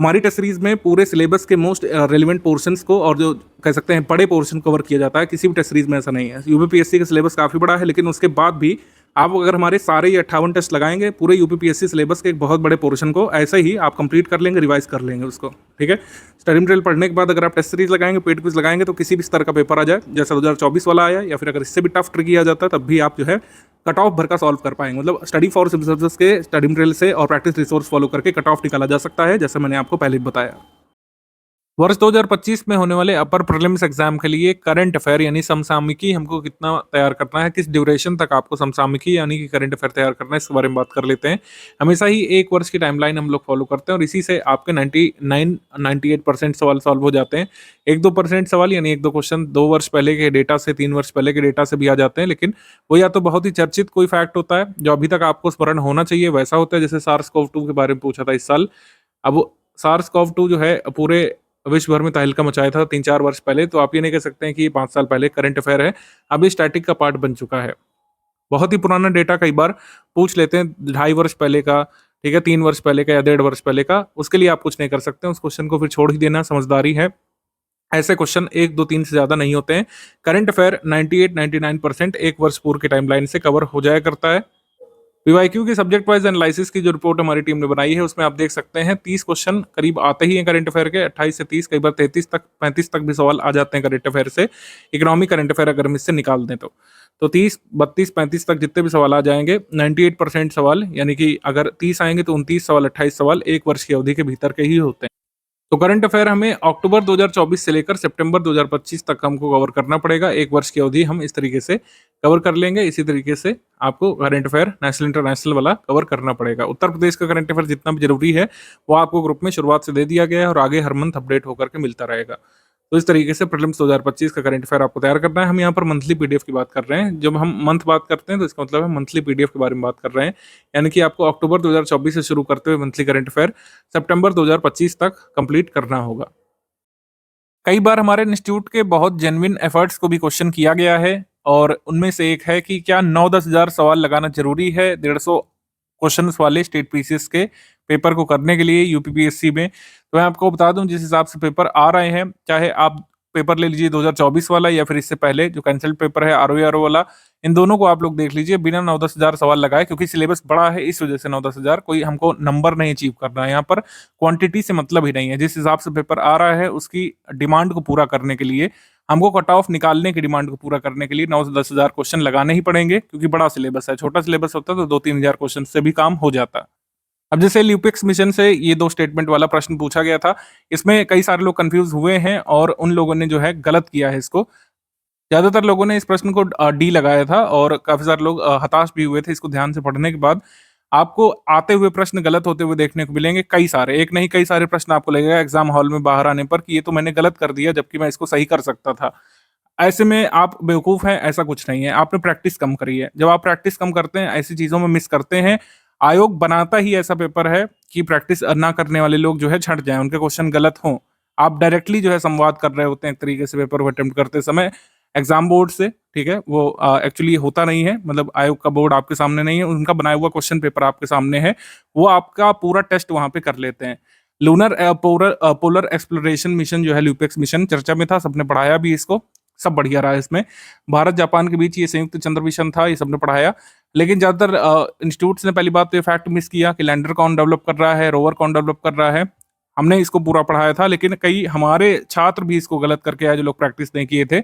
हमारी टेस्ट सीरीज में पूरे सिलेबस के मोस्ट रेलिवेंट पोर्शंस को और जो कह सकते हैं बड़े पोर्शन कवर किया जाता है। किसी भी टेस्ट सीरीज में ऐसा नहीं है। यूपीपीएससी का सिलेबस काफ़ी बड़ा है, लेकिन उसके बाद भी आप अगर हमारे सारे ये 58 टेस्ट लगाएंगे पूरे यूपीपीएससी सिलेबस के एक बहुत बड़े पोर्शन को, ऐसे ही आप कंप्लीट कर लेंगे, रिवाइज कर लेंगे उसको। ठीक है, स्टडी मटेरियल पढ़ने के बाद अगर आप टेस्ट सीरीज लगाएंगे, पेड क्विज लगाएंगे, तो किसी भी स्तर का पेपर आ जाए, जैसा 2024 वाला आया, या फिर अगर इससे भी टफ ट्रिकी आ जाता है, तब भी आप जो है कट ऑफ भर का सॉल्व कर पाएंगे। मतलब स्टडी फॉर सिविल सर्विसेज के स्टडी मटेरियल से और प्रैक्टिस रिसोर्स फॉलो करके कट ऑफ निकाला जा सकता है, जैसे मैंने आपको पहले बताया। वर्ष 2025 में होने वाले अपर प्रीलिम्स एग्जाम के लिए करंट अफेयर यानी समसामयिकी हमको कितना तैयार करना है, किस ड्यूरेशन तक आपको समसामयिकी यानी कि करंट अफेयर तैयार करना है, इसके बारे में बात कर लेते हैं। हमेशा ही एक वर्ष की टाइमलाइन हम लोग फॉलो करते हैं और इसी से आपके 98% सवाल सॉल्व हो जाते हैं। 1-2% सवाल यानी 1-2 क्वेश्चन 2 वर्ष पहले के डेटा से, 3 वर्ष पहले के डेटा से भी आ जाते हैं, लेकिन वो या तो बहुत ही चर्चित कोई फैक्ट होता है जो अभी तक आपको स्मरण होना चाहिए वैसा होता है, जैसे SARS-CoV-2 के बारे में पूछा था इस साल। अब SARS-CoV-2 जो है पूरे विश्व भर में तहलका मचाया था 3-4 वर्ष पहले, तो आप ये नहीं कह सकते हैं कि ये 5 साल पहले करंट अफेयर है, अब ये स्टैटिक का पार्ट बन चुका है। बहुत ही पुराना डेटा कई बार पूछ लेते हैं, 2.5 वर्ष पहले का, ठीक है, 3 वर्ष पहले का या 1.5 वर्ष पहले का, उसके लिए आप कुछ नहीं कर सकते, उस क्वेश्चन को फिर छोड़ ही देना समझदारी है। ऐसे क्वेश्चन 1, 2, 3 से ज़्यादा नहीं होते हैं। करंट अफेयर 98-99% एक वर्ष पूर्व की टाइमलाइन से कवर हो जाया करता है। पीवाईक्यू की सब्जेक्ट वाइज एनालिसिस की जो रिपोर्ट हमारी टीम ने बनाई है, उसमें आप देख सकते हैं 30 क्वेश्चन करीब आते ही हैं करंट अफेयर के, 28 से 30, कई बार 33 तक 35 तक भी सवाल आ जाते हैं करंट अफेयर से। इकोनॉमिक करंट अफेयर अगर हम इससे निकाल दें तो 30, 32, 35 तक जितने भी सवाल आ जाएंगे, 98% सवाल, यानी कि अगर 30 आएंगे तो 29 सवाल, 28 सवाल एक वर्ष की अवधि के भीतर के ही होते हैं। तो करंट अफेयर हमें अक्टूबर 2024 से लेकर सितंबर 2025 तक हमको कवर करना पड़ेगा। एक वर्ष की अवधि हम इस तरीके से कवर कर लेंगे। इसी तरीके से आपको करंट अफेयर नेशनल इंटरनेशनल वाला कवर करना पड़ेगा। उत्तर प्रदेश का करंट अफेयर जितना भी जरूरी है वो आपको ग्रुप में शुरुआत से दे दिया गया है और आगे हर मंथ अपडेट होकर के मिलता रहेगा। तो इस तरीके से प्रीलिम्स 2025 का करंट अफेयर आपको तैयार करना है। हम यहाँ पर मंथली पीडीएफ की बात कर रहे हैं। जब हम मंथ बात करते हैं तो इसका मतलब है मंथली पीडीएफ के बारे में बात कर रहे हैं, यानी कि आपको अक्टूबर 2024 से शुरू करते हुए मंथली करंट अफेयर सितंबर 2025 तक कंप्लीट करना होगा। कई बार हमारे इंस्टीट्यूट के बहुत जेन्युइन एफर्ट्स को भी क्वेश्चन किया गया है और उनमें से एक है कि क्या 9-10 हज़ार सवाल लगाना जरूरी है 150 क्वेश्चंस वाले स्टेट पीसीएस के पेपर को करने के लिए यूपीपीएससी में। तो मैं आपको बता दूं, जिस हिसाब से पेपर आ रहे हैं, चाहे आप पेपर ले लीजिए 2024 वाला या फिर इससे पहले जो कैंसल्ड पेपर है आरओ वाला, इन दोनों को आप लोग देख लीजिए, बिना 9-10 हज़ार सवाल लगाए, क्योंकि सिलेबस बड़ा है इस वजह से 9-10 हज़ार, कोई हमको नंबर नहीं अचीव करना है, यहाँ पर क्वांटिटी से मतलब ही नहीं है। जिस हिसाब से पेपर आ रहा है उसकी डिमांड को पूरा करने के लिए, हमको कट ऑफ निकालने की डिमांड को पूरा करने के लिए 9 से 10 हज़ार क्वेश्चन लगाने ही पड़ेंगे, क्योंकि बड़ा सिलेबस है। छोटा सिलेबस होता तो 2-3 हज़ार क्वेश्चन से भी काम हो जाता। अब जैसे ल्यूपिक्स मिशन से ये 2 स्टेटमेंट वाला प्रश्न पूछा गया था, इसमें कई सारे लोग कंफ्यूज हुए हैं और उन लोगों ने जो है गलत किया है इसको। ज्यादातर लोगों ने इस प्रश्न को डी लगाया था और काफी सारे लोग हताश भी हुए थे। इसको ध्यान से पढ़ने के बाद आपको आते हुए प्रश्न गलत होते हुए देखने को मिलेंगे, कई सारे, एक नहीं कई सारे प्रश्न आपको लगेगा एग्जाम हॉल में बाहर आने पर कि ये तो मैंने गलत कर दिया जबकि मैं इसको सही कर सकता था। ऐसे में आप बेवकूफ हैं, ऐसा कुछ नहीं है। आपने प्रैक्टिस कम करी है। जब आप प्रैक्टिस कम करते हैं, ऐसी चीजों में मिस करते हैं, आयोग बनाता ही ऐसा पेपर है कि प्रैक्टिस ना करने वाले लोग जो है छट जाएं, उनके क्वेश्चन गलत हों। आप डायरेक्टली जो है संवाद कर रहे होते हैं एक तरीके से पेपर को अटेम्प्ट करते समय एग्जाम बोर्ड से, ठीक है, वो एक्चुअली होता नहीं है, मतलब आयोग का बोर्ड आपके सामने नहीं है, उनका बनाया हुआ क्वेश्चन पेपर आपके सामने है, वो आपका पूरा टेस्ट वहां पे कर लेते हैं। लूनर पोलर एक्सप्लोरेशन मिशन जो है ल्यूपेक्स मिशन चर्चा में था, सबने पढ़ाया भी इसको, सब बढ़िया रहा इसमें। भारत जापान के बीच ये संयुक्त चंद्र मिशन था, ये सबने पढ़ाया। लेकिन ज्यादातर इंस्टीट्यूट्स ने पहली बात तो ये फैक्ट मिस किया कि लैंडर कौन डेवलप कर रहा है, रोवर कौन डेवलप कर रहा है। हमने इसको पूरा पढ़ाया था, लेकिन कई हमारे छात्र भी इसको गलत करके आए जो लोग प्रैक्टिस नहीं किए थे।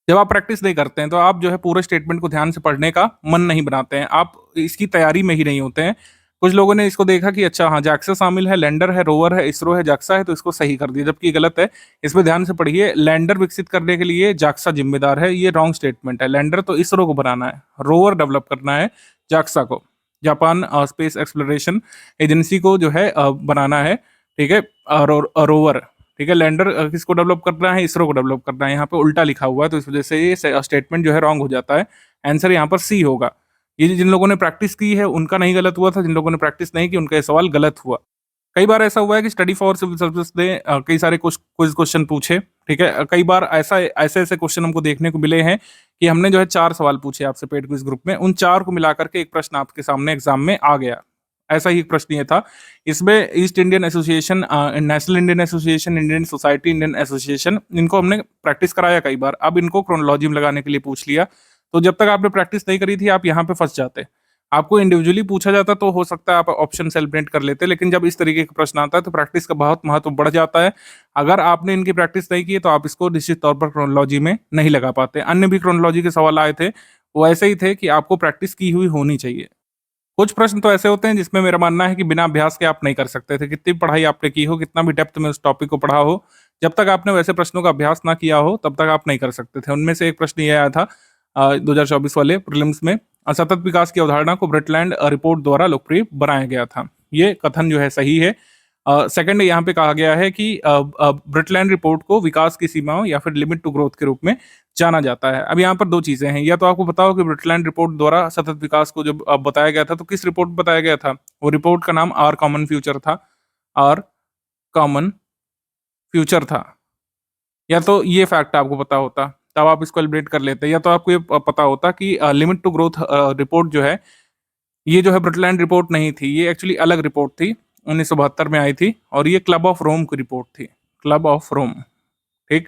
जब आप प्रैक्टिस नहीं करते हैं तो आप जो है पूरे स्टेटमेंट को ध्यान से पढ़ने का मन नहीं बनाते हैं, आप इसकी तैयारी में ही नहीं होते हैं। कुछ लोगों ने इसको देखा कि अच्छा हाँ जाक्सा शामिल है, लैंडर है, रोवर है, इसरो है, जाक्सा है, तो इसको सही कर दिया, जबकि गलत है। इसमें ध्यान से पढ़िए, लैंडर विकसित करने के लिए जाक्सा जिम्मेदार है, ये रॉन्ग स्टेटमेंट है। लैंडर तो इसरो को बनाना है, रोवर डेवलप करना है जाक्सा को, जापान स्पेस एक्सप्लोरेशन एजेंसी को जो है बनाना है, ठीक है, रोवर, ठीक है। लैंडर किसको डेवलप करना है, इसरो को डेवलप करना है, यहाँ पे उल्टा लिखा हुआ है, तो इस वजह से ये स्टेटमेंट जो है रॉन्ग हो जाता है। आंसर यहाँ पर सी होगा। ये जिन लोगों ने प्रैक्टिस की है उनका नहीं गलत हुआ था, जिन लोगों ने प्रैक्टिस नहीं की उनका ये सवाल गलत हुआ। कई बार ऐसा हुआ है कि स्टडी फॉर सिविल सर्विसेज ने कई सारे क्विज क्वेश्चन पूछे, ठीक है। कई बार ऐसे क्वेश्चन हमको देखने को मिले हैं कि हमने जो है 4 सवाल पूछे आपसे पेड क्विज ग्रुप में, उन 4 को मिलाकर के एक प्रश्न आपके सामने एग्जाम में आ गया। ऐसा ही एक प्रश्न ये था। इसमें east Indian association, national Indian association, Indian society, Indian association, इनको हमने प्रैक्टिस कराया कई बार। अब इनको क्रोनोलॉजी में लगाने के लिए पूछ लिया। तो जब तक आपने प्रैक्टिस नहीं करी थी, आप यहाँ पे फंस जाते। आपको इंडिविजुअली पूछा जाता तो हो सकता है आप ऑप्शन सेलिब्रेट कर लेते, लेकिन जब इस तरीके का प्रश्न आता है तो प्रैक्टिस का बहुत महत्व बढ़ जाता है। अगर आपने इनकी प्रैक्टिस नहीं की है तो आप इसको निश्चित तौर पर क्रोनोलॉजी में नहीं लगा पाते। अन्य भी क्रोनोलॉजी के सवाल आए थे, वो ऐसे ही थे कि आपको प्रैक्टिस की हुई होनी चाहिए। कुछ प्रश्न तो ऐसे होते हैं जिसमें मेरा मानना है कि बिना अभ्यास के आप नहीं कर सकते थे। कितनी भी पढ़ाई आपने की हो, कितना भी डेप्थ में उस टॉपिक को पढ़ा हो, जब तक आपने वैसे प्रश्नों का अभ्यास ना किया हो, तब तक आप नहीं कर सकते थे। उनमें से एक प्रश्न ये आया था 2024 वाले प्रीलिम्स में, सतत विकास की अवधारणा को ब्रिटलैंड रिपोर्ट द्वारा लोकप्रिय बनाया गया था। ये कथन जो है सही है। सेकंड, यहाँ पे कहा गया है कि ब्रिटलैंड रिपोर्ट को विकास की सीमाओं या फिर लिमिट टू ग्रोथ के रूप में जाना जाता है। अब यहाँ पर दो चीजें हैं, या तो आपको पता हो कि ब्रिटलैंड रिपोर्ट द्वारा सतत विकास को जब बताया गया था तो किस रिपोर्ट में बताया गया था। वो रिपोर्ट का नाम आर कॉमन फ्यूचर था। आर कॉमन फ्यूचर था। या तो ये फैक्ट आपको पता होता, तब आप इसको एलिब्रेट कर लेते, या तो आपको ये पता होता कि लिमिट टू ग्रोथ रिपोर्ट जो है, ये जो है ब्रिटलैंड रिपोर्ट नहीं थी, ये एक्चुअली अलग रिपोर्ट थी, 1972 में आई थी, और ये क्लब ऑफ रोम की रिपोर्ट थी। क्लब ऑफ रोम, ठीक।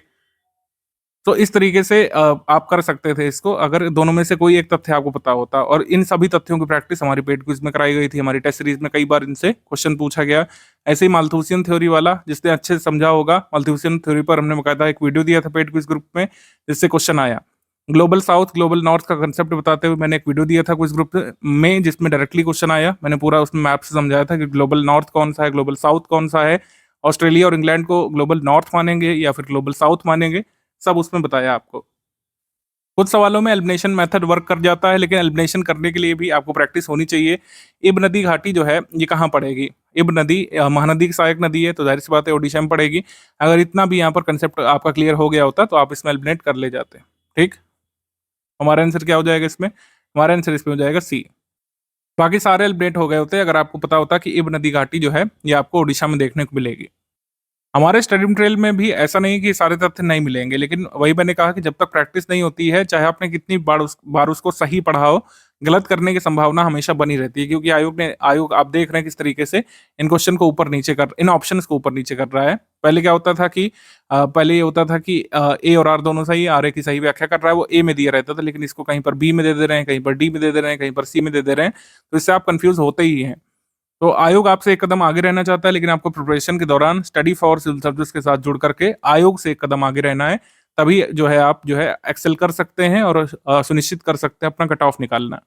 तो इस तरीके से आप कर सकते थे इसको, अगर दोनों में से कोई एक तथ्य आपको पता होता। और इन सभी तथ्यों की प्रैक्टिस हमारी पेड क्विज में कराई गई थी, हमारी टेस्ट सीरीज में कई बार इनसे क्वेश्चन पूछा गया। ऐसे ही माल्थुसियन थ्योरी वाला, जिसने अच्छे से समझा होगा, माल्थुसियन थ्योरी पर हमने बकायदा एक वीडियो दिया था पेड क्विज ग्रुप में, जिससे क्वेश्चन आया। ग्लोबल साउथ, ग्लोबल नॉर्थ का कंसेप्ट बताते हुए मैंने एक वीडियो दिया था क्विज ग्रुप में, जिसमें डायरेक्टली क्वेश्चन आया। मैंने पूरा उसमें मैप से समझाया था कि ग्लोबल नॉर्थ कौन सा है, ग्लोबल साउथ कौन सा है, ऑस्ट्रेलिया और इंग्लैंड को ग्लोबल नॉर्थ मानेंगे या फिर ग्लोबल साउथ मानेंगे, सब उसमें बताया आपको। कुछ सवालों में एलिमिनेशन मेथड वर्क कर जाता है, लेकिन एलिमिनेशन करने के लिए भी आपको प्रैक्टिस होनी चाहिए। इब नदी घाटी जो है ये कहाँ पड़ेगी? इब नदी महानदी की सहायक नदी है, तो जाहिर सी बात है ओडिशा में पड़ेगी। अगर इतना भी यहाँ पर कंसेप्ट आपका क्लियर हो गया होता तो आप इसमें एलिमिनेट कर ले जाते। ठीक, हमारा आंसर क्या हो जाएगा इसमें? हमारा आंसर इसमें हो जाएगा सी। बाकी सारे एलिमिनेट हो गए होते अगर आपको पता होता कि इब नदी घाटी जो है ये आपको ओडिशा में देखने को मिलेगी। हमारे स्टडी मटेरियल में भी ऐसा नहीं कि सारे तथ्य नहीं मिलेंगे, लेकिन वही मैंने कहा कि जब तक प्रैक्टिस नहीं होती है, चाहे आपने कितनी बार उसको सही पढ़ा हो, गलत करने की संभावना हमेशा बनी रहती है। क्योंकि आयोग आप देख रहे हैं किस तरीके से इन क्वेश्चन को ऊपर नीचे इन ऑप्शंस को ऊपर नीचे कर रहा है। पहले क्या होता था कि पहले ये होता था कि ए और आर दोनों सही है, आर ए की सही व्याख्या कर रहा है, वो ए में दिया रहता था, लेकिन इसको कहीं पर बी में दे दे रहे हैं, कहीं पर डी में दे दे रहे हैं, कहीं पर सी में दे दे रहे हैं, तो इससे आप कंफ्यूज होते ही हैं। तो आयोग आपसे एक कदम आगे रहना चाहता है, लेकिन आपको प्रिपरेशन के दौरान स्टडी फॉर सिविल सर्विस के साथ जुड़ करके आयोग से एक कदम आगे रहना है। तभी जो है आप जो है एक्सेल कर सकते हैं और सुनिश्चित कर सकते हैं अपना कट ऑफ निकालना।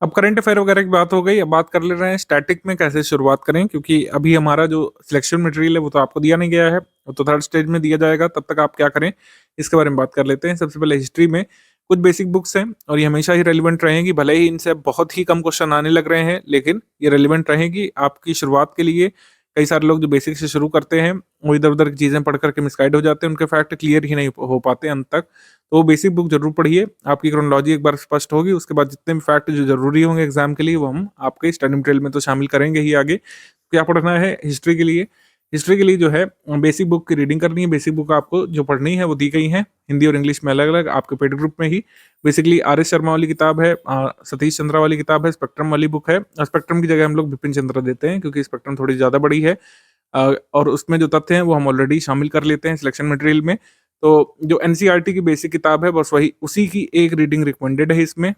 अब करंट अफेयर वगैरह की बात हो गई, अब बात कर ले रहे हैं स्टैटिक में कैसे शुरुआत करें, क्योंकि अभी हमारा जो सिलेक्शन मटेरियल है वो तो आपको दिया नहीं गया है, वो तो थर्ड स्टेज में दिया जाएगा। तब तक आप क्या करें इसके बारे में बात कर लेते हैं। सबसे पहले हिस्ट्री में कुछ बेसिक बुक्स हैं और ये हमेशा ही रेलिवेंट रहेंगी, भले ही इनसे बहुत ही कम क्वेश्चन आने लग रहे हैं, लेकिन ये रेलिवेंट रहेगी आपकी शुरुआत के लिए। कई सारे लोग जो बेसिक से शुरू करते हैं वो इधर उधर की चीजें पढ़ करके मिसगाइड हो जाते हैं, उनके फैक्ट क्लियर ही नहीं हो पाते अंत तक। तो बेसिक बुक जरूर पढ़िए, आपकी क्रोनोलॉजी एक बार स्पष्ट होगी, उसके बाद जितने भी फैक्ट जो जरूरी होंगे एग्जाम के लिए वो हम आपके स्टडी मटेरियल में तो शामिल करेंगे ही। आगे क्या पढ़ना है हिस्ट्री के लिए? हिस्ट्री के लिए जो है बेसिक बुक की रीडिंग करनी है। बेसिक बुक आपको जो पढ़नी है वो दी गई है हिंदी और इंग्लिश में अलग अलग आपके पेड ग्रुप में ही। बेसिकली आर एस शर्मा वाली किताब है, सतीश चंद्रा वाली किताब है, स्पेक्ट्रम वाली बुक है। स्पेक्ट्रम की जगह हम लोग बिपिन चंद्रा देते हैं क्योंकि स्पेक्ट्रम थोड़ी ज्यादा बड़ी है और उसमें जो तथ्य हैं वो हम ऑलरेडी शामिल कर लेते हैं सिलेक्शन मटेरियल में। तो जो एनसीईआरटी की बेसिक किताब है बस वही उसी की एक रीडिंग रिकमेंडेड है इसमें।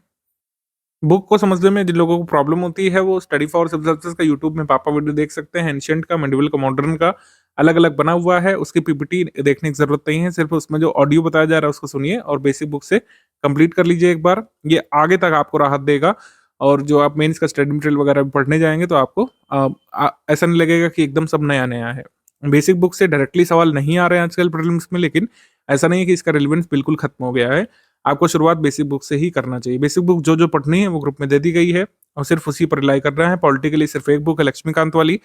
बुक को समझने में जिन लोगों को प्रॉब्लम होती है वो स्टडी फॉर सिविल सर्विसेज का यूट्यूब में पापा वीडियो देख सकते हैं। एंशिएंट का, मेडिवल का, मॉडर्न का अलग अलग बना हुआ है, उसकी पीपीटी देखने की जरूरत नहीं है, सिर्फ उसमें जो ऑडियो बताया जा रहा है उसको सुनिए और बेसिक बुक से कंप्लीट कर लीजिए एक बार। ये आगे तक आपको राहत देगा और जो आप मेंस का स्टडी मटेरियल वगैरह पढ़ने जाएंगे तो आपको ऐसा नहीं लगेगा कि एकदम सब नया नया है। बेसिक बुक से डायरेक्टली सवाल नहीं आ रहे हैं आजकल प्रीलिम्स में, लेकिन ऐसा नहीं है कि इसका रिलेवेंस बिल्कुल खत्म हो गया है। आपको शुरुआत बेसिक बुक से ही करना चाहिए। बेसिक बुक जो जो पढ़नी है वो ग्रुप में दे दी गई है और सिर्फ उसी पर रिलाई करना है। पॉलिटिकली सिर्फ एक बुक है लक्ष्मीकांत वाली,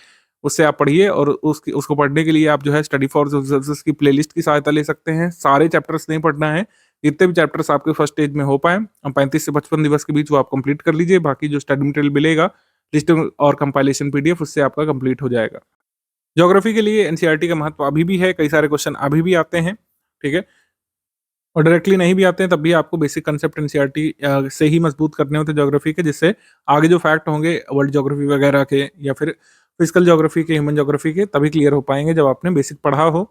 उससे आप पढ़िए और उसको पढ़ने के लिए आप जो है स्टडी फॉर सर्विसेज की प्लेलिस्ट की सहायता ले सकते हैं। सारे चैप्टर्स नहीं पढ़ना है, जितने भी चैप्टर्स आपके फर्स्ट स्टेज में हो पाए 35 से 55 दिवस के बीच वो आप कंप्लीट कर लीजिए। बाकी जो स्टडी मटेरियल मिलेगा लिस्ट और कंपाइलेशन पीडीएफ उससे आपका कंप्लीट हो जाएगा। ज्योग्राफी के लिए एनसीईआरटी का महत्व अभी भी है, कई सारे क्वेश्चन अभी भी आते हैं। ठीक है, और डायरेक्टली नहीं भी आते हैं तब भी आपको बेसिक कंसेप्ट एनसीईआरटी से ही मजबूत करने होते हैं ज्योग्राफी के, जिससे आगे जो फैक्ट होंगे वर्ल्ड ज्योग्राफी वगैरह के या फिर फिजिकल ज्योग्राफी के, ह्यूमन ज्योग्राफी के, तभी क्लियर हो पाएंगे जब आपने बेसिक पढ़ा हो।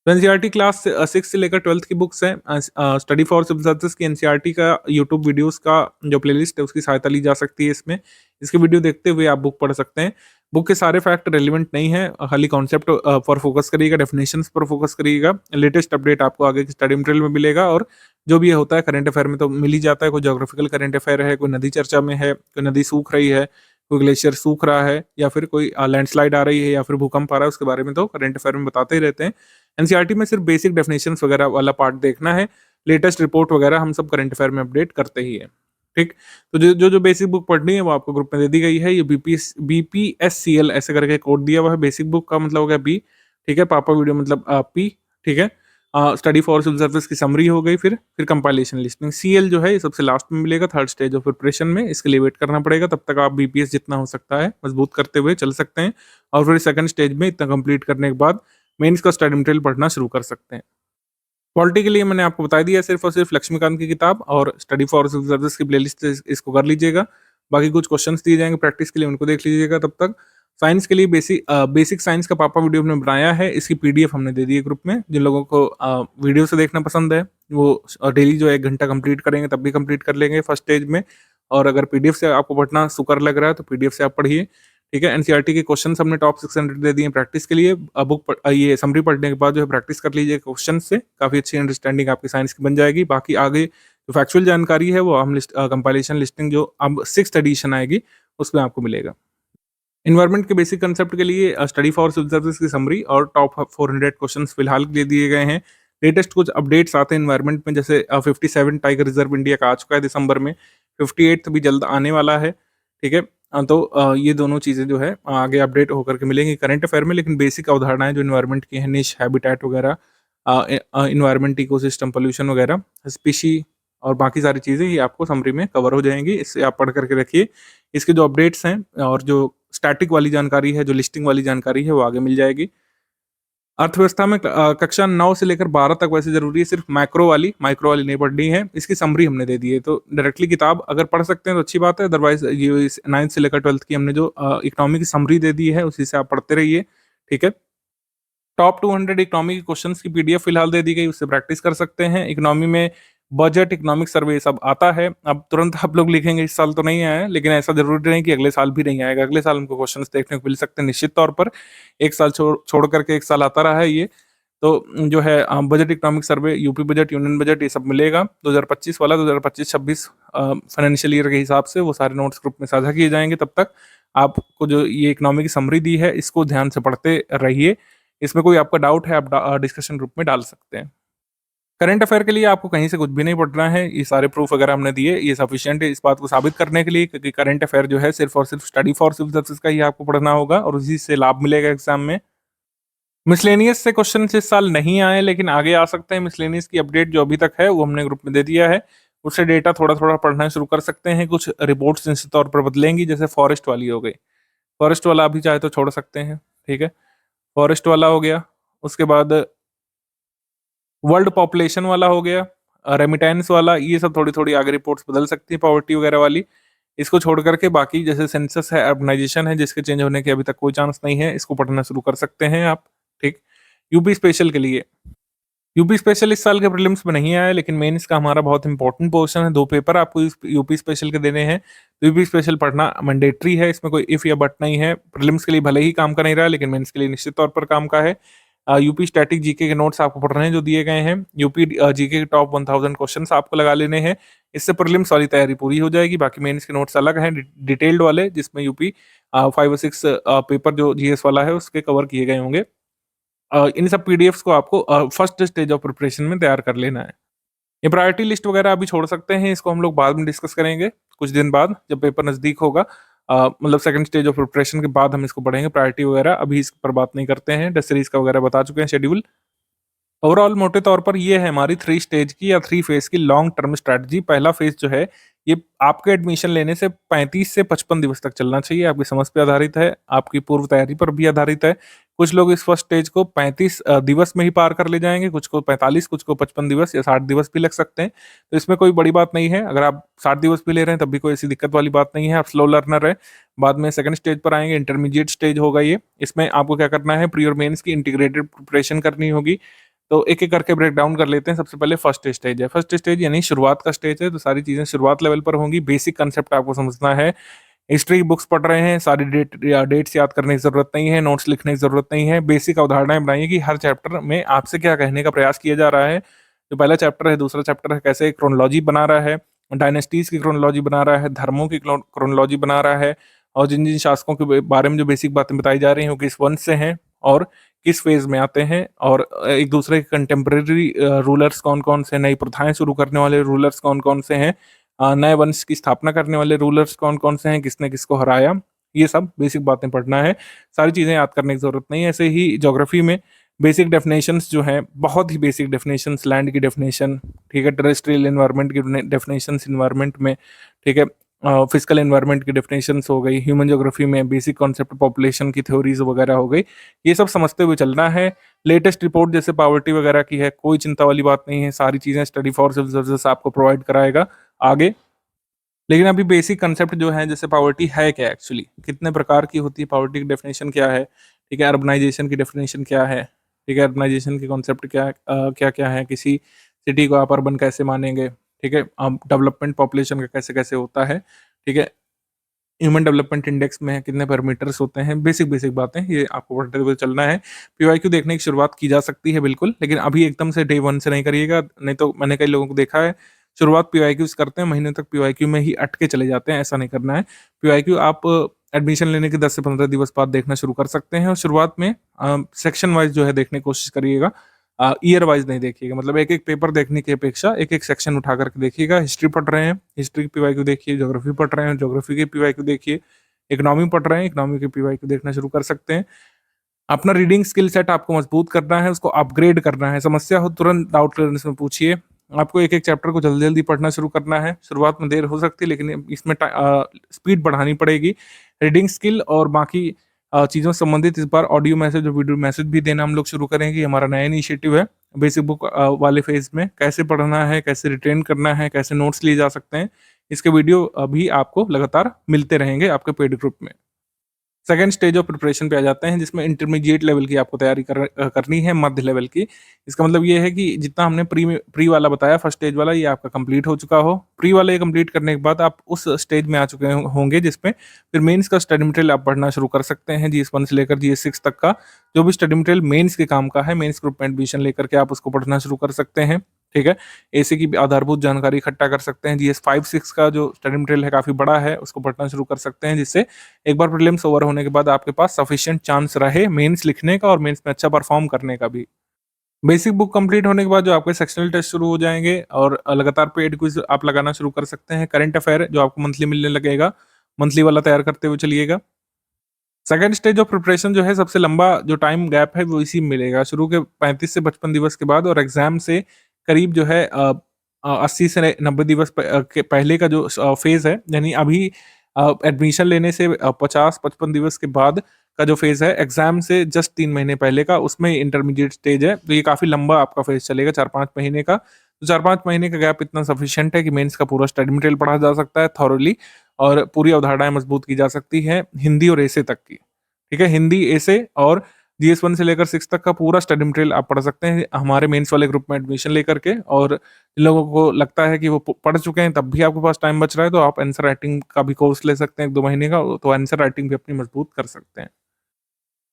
तो एनसीईआरटी क्लास 6 से लेकर 12th की बुक्स हैं। स्टडी फॉर सिविल सर्विसेज की एनसीईआरटी का यूट्यूब वीडियोस का जो प्लेलिस्ट है उसकी सहायता ली जा सकती है इसमें। इसके वीडियो देखते हुए आप बुक पढ़ सकते हैं। बुक के सारे फैक्ट रेलिवेंट नहीं है, खाली कॉन्सेप्ट पर फोकस करिएगा, डेफिनेशंस पर फोकस करिएगा। लेटेस्ट अपडेट आपको आगे की स्टडी मटेरियल में मिलेगा, और जो भी ये होता है करंट अफेयर में तो मिल ही जाता है। कोई ज्योग्राफिकल करंट अफेयर है, कोई नदी चर्चा में है, कोई नदी सूख रही है, कोई ग्लेशियर सूख रहा है, या फिर कोई लैंडस्लाइड आ रही है, या फिर भूकंप आ रहा है, उसके बारे में तो करंट अफेयर में बताते ही रहते हैं। एनसीईआरटी में सिर्फ बेसिक डेफिनेशंस वगैरह वाला पार्ट देखना है। लेटेस्ट रिपोर्ट वगैरह हम सब करंट अफेयर में अपडेट करते ही है। ठीक, तो जो बेसिक बुक पढ़नी है वो आपको ग्रुप में दे दी गई है। ये BPSCL ऐसे करके कोड दिया हुआ है। बेसिक बुक का मतलब हो गया बी, ठीक है, पापा वीडियो मतलब पी, ठीक है। स्टडी फॉर सिविल सर्विस की समरी हो गई, फिर कंपाइलेशन लिस्टिंग। सीएल जो है ये सबसे लास्ट में मिलेगा, थर्ड स्टेज ऑफ प्रिपरेशन में, इसके लिए वेट करना पड़ेगा। तब तक आप बीपीएस जितना हो सकता है मजबूत करते हुए चल सकते हैं, और फिर सेकंड स्टेज में इतना कंप्लीट करने के बाद मेंस का स्टडी मटेरियल पढ़ना शुरू कर सकते हैं। पॉलिटी के लिए मैंने आपको बता दिया, सिर्फ और सिर्फ लक्ष्मीकांत की किताब और स्टडी फॉर सिविल सर्विस की प्लेलिस्ट इसको कर लीजिएगा। बाकी कुछ क्वेश्चंस दिए जाएंगे प्रैक्टिस के लिए, उनको देख लीजिएगा। तब तक साइंस के लिए बेसिक साइंस का पापा वीडियो हमने बनाया है, इसकी पीडीएफ हमने दे दी है ग्रुप में। जिन लोगों को वीडियो से देखना पसंद है वो डेली जो 1 घंटा कंप्लीट करेंगे तब भी कंप्लीट कर लेंगे फर्स्ट स्टेज में। और अगर पीडीएफ से आपको पढ़ना सुकर लग रहा है तो पीडीएफ से आप पढ़िए, ठीक है। एनसीईआरटी के क्वेश्चन हमने टॉप 600 दे दिए प्रैक्टिस के लिए। ये समरी पढ़ने के बाद जो है प्रैक्टिस कर लीजिए क्वेश्चन से, काफ़ी अच्छी अंडरस्टैंडिंग आपकी साइंस की बन जाएगी। बाकी आगे जो फैक्चुअल जानकारी है वो हम कंपाइलेशन लिस्टिंग जो अब 6th एडिशन आएगी उसमें आपको मिलेगा। इन्वायरमेंट के बेसिक कंसेप्ट के लिए स्टडी फॉर सिविल सर्विस की समरी और टॉप 400 क्वेश्चंस फिलहाल के लिए दिए गए हैं। लेटेस्ट कुछ अपडेट्स आते हैं इन्वायरमेंट में, जैसे 57 टाइगर रिजर्व इंडिया का आ चुका है दिसंबर में, 58 भी जल्द आने वाला है, ठीक है। तो ये दोनों चीज़ें जो है आगे अपडेट होकर के मिलेंगी करंट अफेयर में। लेकिन बेसिक अवधारणाएं जो इन्वायरमेंट की है, निश, हैबिटेट वगैरह, इन्वायरमेंट, इकोसिस्टम, पोल्यूशन वगैरह, स्पीशी और बाकी सारी चीज़ें ये आपको समरी में कवर हो जाएंगी। इससे आप पढ़ करके रखिए। इसके जो अपडेट्स हैं और जो स्टैटिक वाली जानकारी है, जो लिस्टिंग वाली जानकारी है, वो आगे मिल जाएगी। अर्थव्यवस्था में कक्षा 9 से लेकर 12 तक वैसे जरूरी है, सिर्फ माइक्रो वाली नहीं पढ़नी है। इसकी समरी हमने दे दी है, तो डायरेक्टली किताब अगर पढ़ सकते हैं तो अच्छी बात है। अदरवाइज ये 9th से लेकर 12th की हमने जो इकोनॉमी की समरी दे दी है उसी से आप पढ़ते रहिए, ठीक है। टॉप 200 इकोनॉमी के क्वेश्चंस की पीडीएफ फिलहाल दे दी गई, उससे प्रैक्टिस कर सकते हैं। इकोनॉमी में बजट, इकोनॉमिक सर्वे सब आता है। अब तुरंत आप लोग लिखेंगे इस साल तो नहीं आया है, लेकिन ऐसा जरूरी नहीं कि अगले साल भी नहीं आएगा। अगले साल हमको क्वेश्चंस देखने को मिल सकते हैं निश्चित तौर पर। एक साल छोड़ करके एक साल आता रहा है ये, तो जो है budget, economic survey, UP budget, union budget, ये सब मिलेगा 2025 वाला। 2025-26 फाइनेंशियल ईयर के हिसाब से वो सारे नोट्स ग्रुप में साझा किए जाएंगे। तब तक आपको जो ये इकोनॉमी की समरी दी है इसको ध्यान से पढ़ते रहिए। इसमें कोई आपका डाउट है आप डिस्कशन ग्रुप में डाल सकते हैं। करंट अफेयर के लिए आपको कहीं से कुछ भी नहीं पढ़ना है, ये सारे प्रूफ वगैरह हमने दिए, ये सफिशिएंट है इस बात को साबित करने के लिए, क्योंकि करंट अफेयर जो है सिर्फ और सिर्फ स्टडी फॉर सिविल सर्विसेज का ही आपको पढ़ना होगा और उसी से लाभ मिलेगा एग्जाम में। मिसलेनियस से क्वेश्चन इस साल नहीं आए, लेकिन आगे आ सकते हैं। मिसलेनियस की अपडेट जो अभी तक है वो हमने ग्रुप में दे दिया है, उससे डेटा थोड़ा थोड़ा पढ़ना शुरू कर सकते हैं। कुछ रिपोर्ट्स निश्चित तौर पर बदलेंगी, जैसे फॉरेस्ट वाली हो गई, फॉरेस्ट वाला अभी चाहे तो छोड़ सकते हैं, ठीक है। फॉरेस्ट वाला हो गया, उसके बाद वर्ल्ड पॉपुलेशन वाला हो गया, रेमिटेंस वाला, ये सब थोड़ी थोड़ी आगे रिपोर्ट्स बदल सकती है, पॉवर्टी वगैरह वाली। इसको छोड़ करके बाकी जैसे सेंसस है, अर्बनाइजेशन है, जिसके चेंज होने के अभी तक कोई चांस नहीं है, इसको पढ़ना शुरू कर सकते हैं आप, ठीक। यूपी स्पेशल के लिए, यूपी स्पेशल इस साल के प्रीलिम्स में नहीं आया, लेकिन मेंस का हमारा बहुत इंपॉर्टेंट पोर्शन है। 2 पेपर आपको यूपी स्पेशल के देने हैं, तो यूपी स्पेशल पढ़ना मैंडेटरी है, इसमें कोई इफ या बट नहीं है। प्रीलिम्स के लिए भले ही काम का नहीं रहा, लेकिन मेंस के लिए निश्चित तौर पर काम का है। यूपी स्टैटिक जीके के नोट्स आपको पढ़ने हैं जो दिए गए हैं। यूपी जीके के टॉप 1000 क्वेश्चंस आपको लगा लेने हैं, इससे प्रीलिम्स वाली तैयारी पूरी हो जाएगी। बाकी मेंस के नोट्स अलग हैं, डिटेल्ड वाले, जिसमें यूपी 5 और 6 पेपर जो जीएस वाला है उसके कवर किए गए होंगे। इन सब पीडीएफ्स को आपको फर्स्ट स्टेज ऑफ प्रिपरेशन में तैयार कर लेना है। ये प्रायोरिटी लिस्ट वगैरह अभी छोड़ सकते हैं, इसको हम लोग बाद में डिस्कस करेंगे कुछ दिन बाद, जब पेपर नजदीक होगा। मतलब सेकंड स्टेज ऑफ प्रिपरेशन के बाद हम इसको पढ़ेंगे प्रायोरिटी वगैरह, अभी इस पर बात नहीं करते हैं। टेस्ट सीरीज का वगैरह बता चुके हैं शेड्यूल। ओवरऑल मोटे तौर पर ये है हमारी 3 स्टेज की या 3 फेज की लॉन्ग टर्म स्ट्रैटेजी। पहला फेज जो है ये आपके एडमिशन लेने से 35 से 55 दिवस तक चलना चाहिए। आपकी समझ पे आधारित है, आपकी पूर्व तैयारी पर भी आधारित है। कुछ लोग इस फर्स्ट स्टेज को 35 दिवस में ही पार कर ले जाएंगे, कुछ को 45, कुछ को 55 दिवस या 60 दिवस भी लग सकते हैं। तो इसमें कोई बड़ी बात नहीं है। अगर आप 60 दिवस भी ले रहे हैं तब भी कोई ऐसी दिक्कत वाली बात नहीं है, आप स्लो लर्नर है। बाद में सेकंड स्टेज पर आएंगे, इंटरमीडिएट स्टेज होगा ये। इसमें आपको क्या करना है, प्री और मेंस की इंटीग्रेटेड प्रिपरेशन करनी होगी। तो एक एक करके ब्रेक डाउन कर लेते हैं। सबसे पहले फर्स्ट स्टेज है। फर्स्ट स्टेज यानी शुरुआत का स्टेज है, तो सारी चीजें शुरुआत लेवल पर होंगी। बेसिक कंसेप्ट आपको समझना है। हिस्ट्री की बुक्स पढ़ रहे हैं, सारी डेट्स याद करने की जरूरत नहीं है, नोट्स लिखने की जरूरत नहीं है। बेसिक अवधारणाएं बनाइए कि हर चैप्टर में आपसे क्या कहने का प्रयास किया जा रहा है। जो पहला चैप्टर है, दूसरा चैप्टर है, कैसे क्रोनोलॉजी बना रहा है, डायनेस्टीज की क्रोनोलॉजी बना रहा है, धर्मों की क्रोनोलॉजी बना रहा है, और जिन जिन शासकों के बारे में जो बेसिक बातें बताई जा रही हैं वो किस वंश से हैं और किस फेज में आते हैं, और एक दूसरे के कंटेम्प्रेरी रूलर्स कौन कौन से, नई प्रथाएं शुरू करने वाले रूलर्स कौन कौन से हैं, नए वंश की स्थापना करने वाले रूलर्स कौन कौन से हैं, किसने किसको हराया। ये सब बेसिक बातें पढ़ना है, सारी चीज़ें याद करने की जरूरत नहीं है। ऐसे ही ज्योग्राफी में बेसिक डेफिनेशंस जो हैं, बहुत ही बेसिक डेफिनेशंस, लैंड की डेफिनेशन, ठीक है, टेरेस्ट्रियल एनवायरनमेंट की डेफिनेशंस इन्वायरमेंट में, ठीक है, फिजिकल एनवायरनमेंट की डेफिनेशंस हो गई। ह्यूमन ज्योग्राफी में बेसिक कॉन्सेप्ट पॉपुलेशन की थ्योरीज वगैरह हो गई। ये सब समझते हुए चलना है। लेटेस्ट रिपोर्ट जैसे पॉवर्टी वगैरह की है, कोई चिंता वाली बात नहीं है, सारी चीज़ें स्टडी फॉर सिविल सर्विसेज आपको प्रोवाइड कराएगा आगे। लेकिन अभी बेसिक कंसेप्ट जो है, जैसे पॉवर्टी है क्या एक्चुअली, कितने प्रकार की होती है, पॉवर्टी की डेफिनेशन क्या है, ठीक है, अर्बनाइजेशन की डेफिनेशन क्या है, ठीक है, अर्बनाइजेशन की कॉन्सेप्ट क्या क्या है, किसी सिटी को आप अर्बन कैसे मानेंगे, ठीक है, डेवलपमेंट पॉपुलेशन का कैसे कैसे होता है, ठीक है, ह्यूमन डेवलपमेंट इंडेक्स में कितने पैरामीटर्स होते हैं, बेसिक बेसिक बातें ये आपको पढ़ते हुए चलना है। पीवाईक्यू देखने की शुरुआत की जा सकती है बिल्कुल, लेकिन अभी एकदम से डे 1 से नहीं करिएगा, नहीं तो मैंने कई लोगों को देखा है शुरुआत पीवाईक्यूज करते हैं, महीने तक पीवाईक्यू में ही अटके चले जाते हैं। ऐसा नहीं करना है। पीवाईक्यू आप एडमिशन लेने के 10 से 15 दिवस बाद देखना शुरू कर सकते हैं, और शुरुआत में सेक्शन वाइज जो है देखने की कोशिश करिएगा, ईयर वाइज नहीं देखिएगा। मतलब एक एक पेपर देखने की अपेक्षा एक एक सेक्शन उठा करके देखिएगा। हिस्ट्री पढ़ रहे हैं, हिस्ट्री की पीवाईक्यू देखिए, ज्योग्राफी पढ़ रहे हैं, ज्योग्राफी की पीवाईक्यू देखिए, इकोनॉमी पढ़ रहे हैं, इकोनॉमी की पीवाईक्यू देखना शुरू कर सकते हैं। अपना रीडिंग स्किल सेट आपको मजबूत करना है, उसको अपग्रेड करना है। समस्या हो तुरंत डाउट क्लियरेंस में पूछिए। आपको एक एक चैप्टर को जल्दी जल्दी पढ़ना शुरू करना है। शुरुआत में देर हो सकती है, लेकिन इसमें स्पीड बढ़ानी पड़ेगी। रीडिंग स्किल और बाकी चीज़ों से संबंधित इस बार ऑडियो मैसेज और वीडियो मैसेज भी देना हम लोग शुरू करेंगे। हमारा नया इनिशिएटिव है। बेसिक बुक वाले फेज में कैसे पढ़ना है, कैसे रिटेन करना है, कैसे नोट्स लिए जा सकते हैं, इसके वीडियो अभी आपको लगातार मिलते रहेंगे आपके पेड ग्रुप में। सेकंड स्टेज ऑफ प्रिपरेशन पे आ जाते हैं, जिसमें इंटरमीडिएट लेवल की आपको तैयारी करनी है, मध्य लेवल की। इसका मतलब ये है कि जितना हमने प्री वाला बताया, फर्स्ट स्टेज वाला, ये आपका कंप्लीट हो चुका हो। प्री वाला ये कंप्लीट करने के बाद आप उस स्टेज में आ चुके होंगे जिसमें फिर मेंस का स्टडी मटेरियल आप पढ़ना शुरू कर सकते हैं। GS1 से लेकर GS6 तक का जो भी स्टडी मटेरियल मेंस के काम का है, मेंस ग्रुप में एडमिशन लेकर के आप उसको पढ़ना शुरू कर सकते हैं। ठीक है, एसी की भी आधारभूत जानकारी इकट्ठा कर सकते हैं। GS5-6 का जो स्टडी मटेरियल है काफी बड़ा है, उसको पढ़ना शुरू कर सकते हैं, जिससे एक बार प्रीलिम्स ओवर होने के बाद आपके पास सफिशिएंट चांस रहे मेंस लिखने का और मेंस में अच्छा परफॉर्म करने का भी। बेसिक बुक कंप्लीट होने के बाद जो आपके सेक्शनल टेस्ट शुरू हो जाएंगे और लगातार पेड क्विज आप लगाना शुरू कर सकते हैं। करंट अफेयर जो आपको मंथली मिलने लगेगा, मंथली वाला तैयार करते हुए चलिएगा। सेकंड स्टेज ऑफ प्रिपरेशन जो है, सबसे लंबा जो टाइम गैप है वो इसी में मिलेगा, शुरू के 35 से 55 दिवस के बाद, और एग्जाम से करीब जो है 80 से 90 दिवस के पहले का जो फेज है, यानी अभी एडमिशन लेने से 50-55 दिवस के बाद का जो फेज है, एग्जाम से जस्ट 3 महीने पहले का, उसमें इंटरमीडिएट स्टेज है। तो ये काफी लंबा आपका फेज चलेगा, 4-5 महीने का। तो 4-5 महीने का गैप इतना सफिशिएंट है कि मेंस का पूरा स्टडी मटेरियल पढ़ा जा सकता है थॉरोली, और पूरी अवधारणाएं मजबूत की जा सकती है, हिंदी और एसे तक की। ठीक है, हिंदी, एसे और GS1 से लेकर 6 तक का पूरा स्टडी मटेरियल आप पढ़ सकते हैं हमारे मेंस वाले ग्रुप में एडमिशन लेकर के। और जिन लोगों को लगता है कि वो पढ़ चुके हैं तब भी आपके पास टाइम बच रहा है, तो आप आंसर राइटिंग का भी कोर्स ले सकते हैं 1-2 महीने का, तो आंसर राइटिंग भी अपनी मजबूत कर सकते हैं।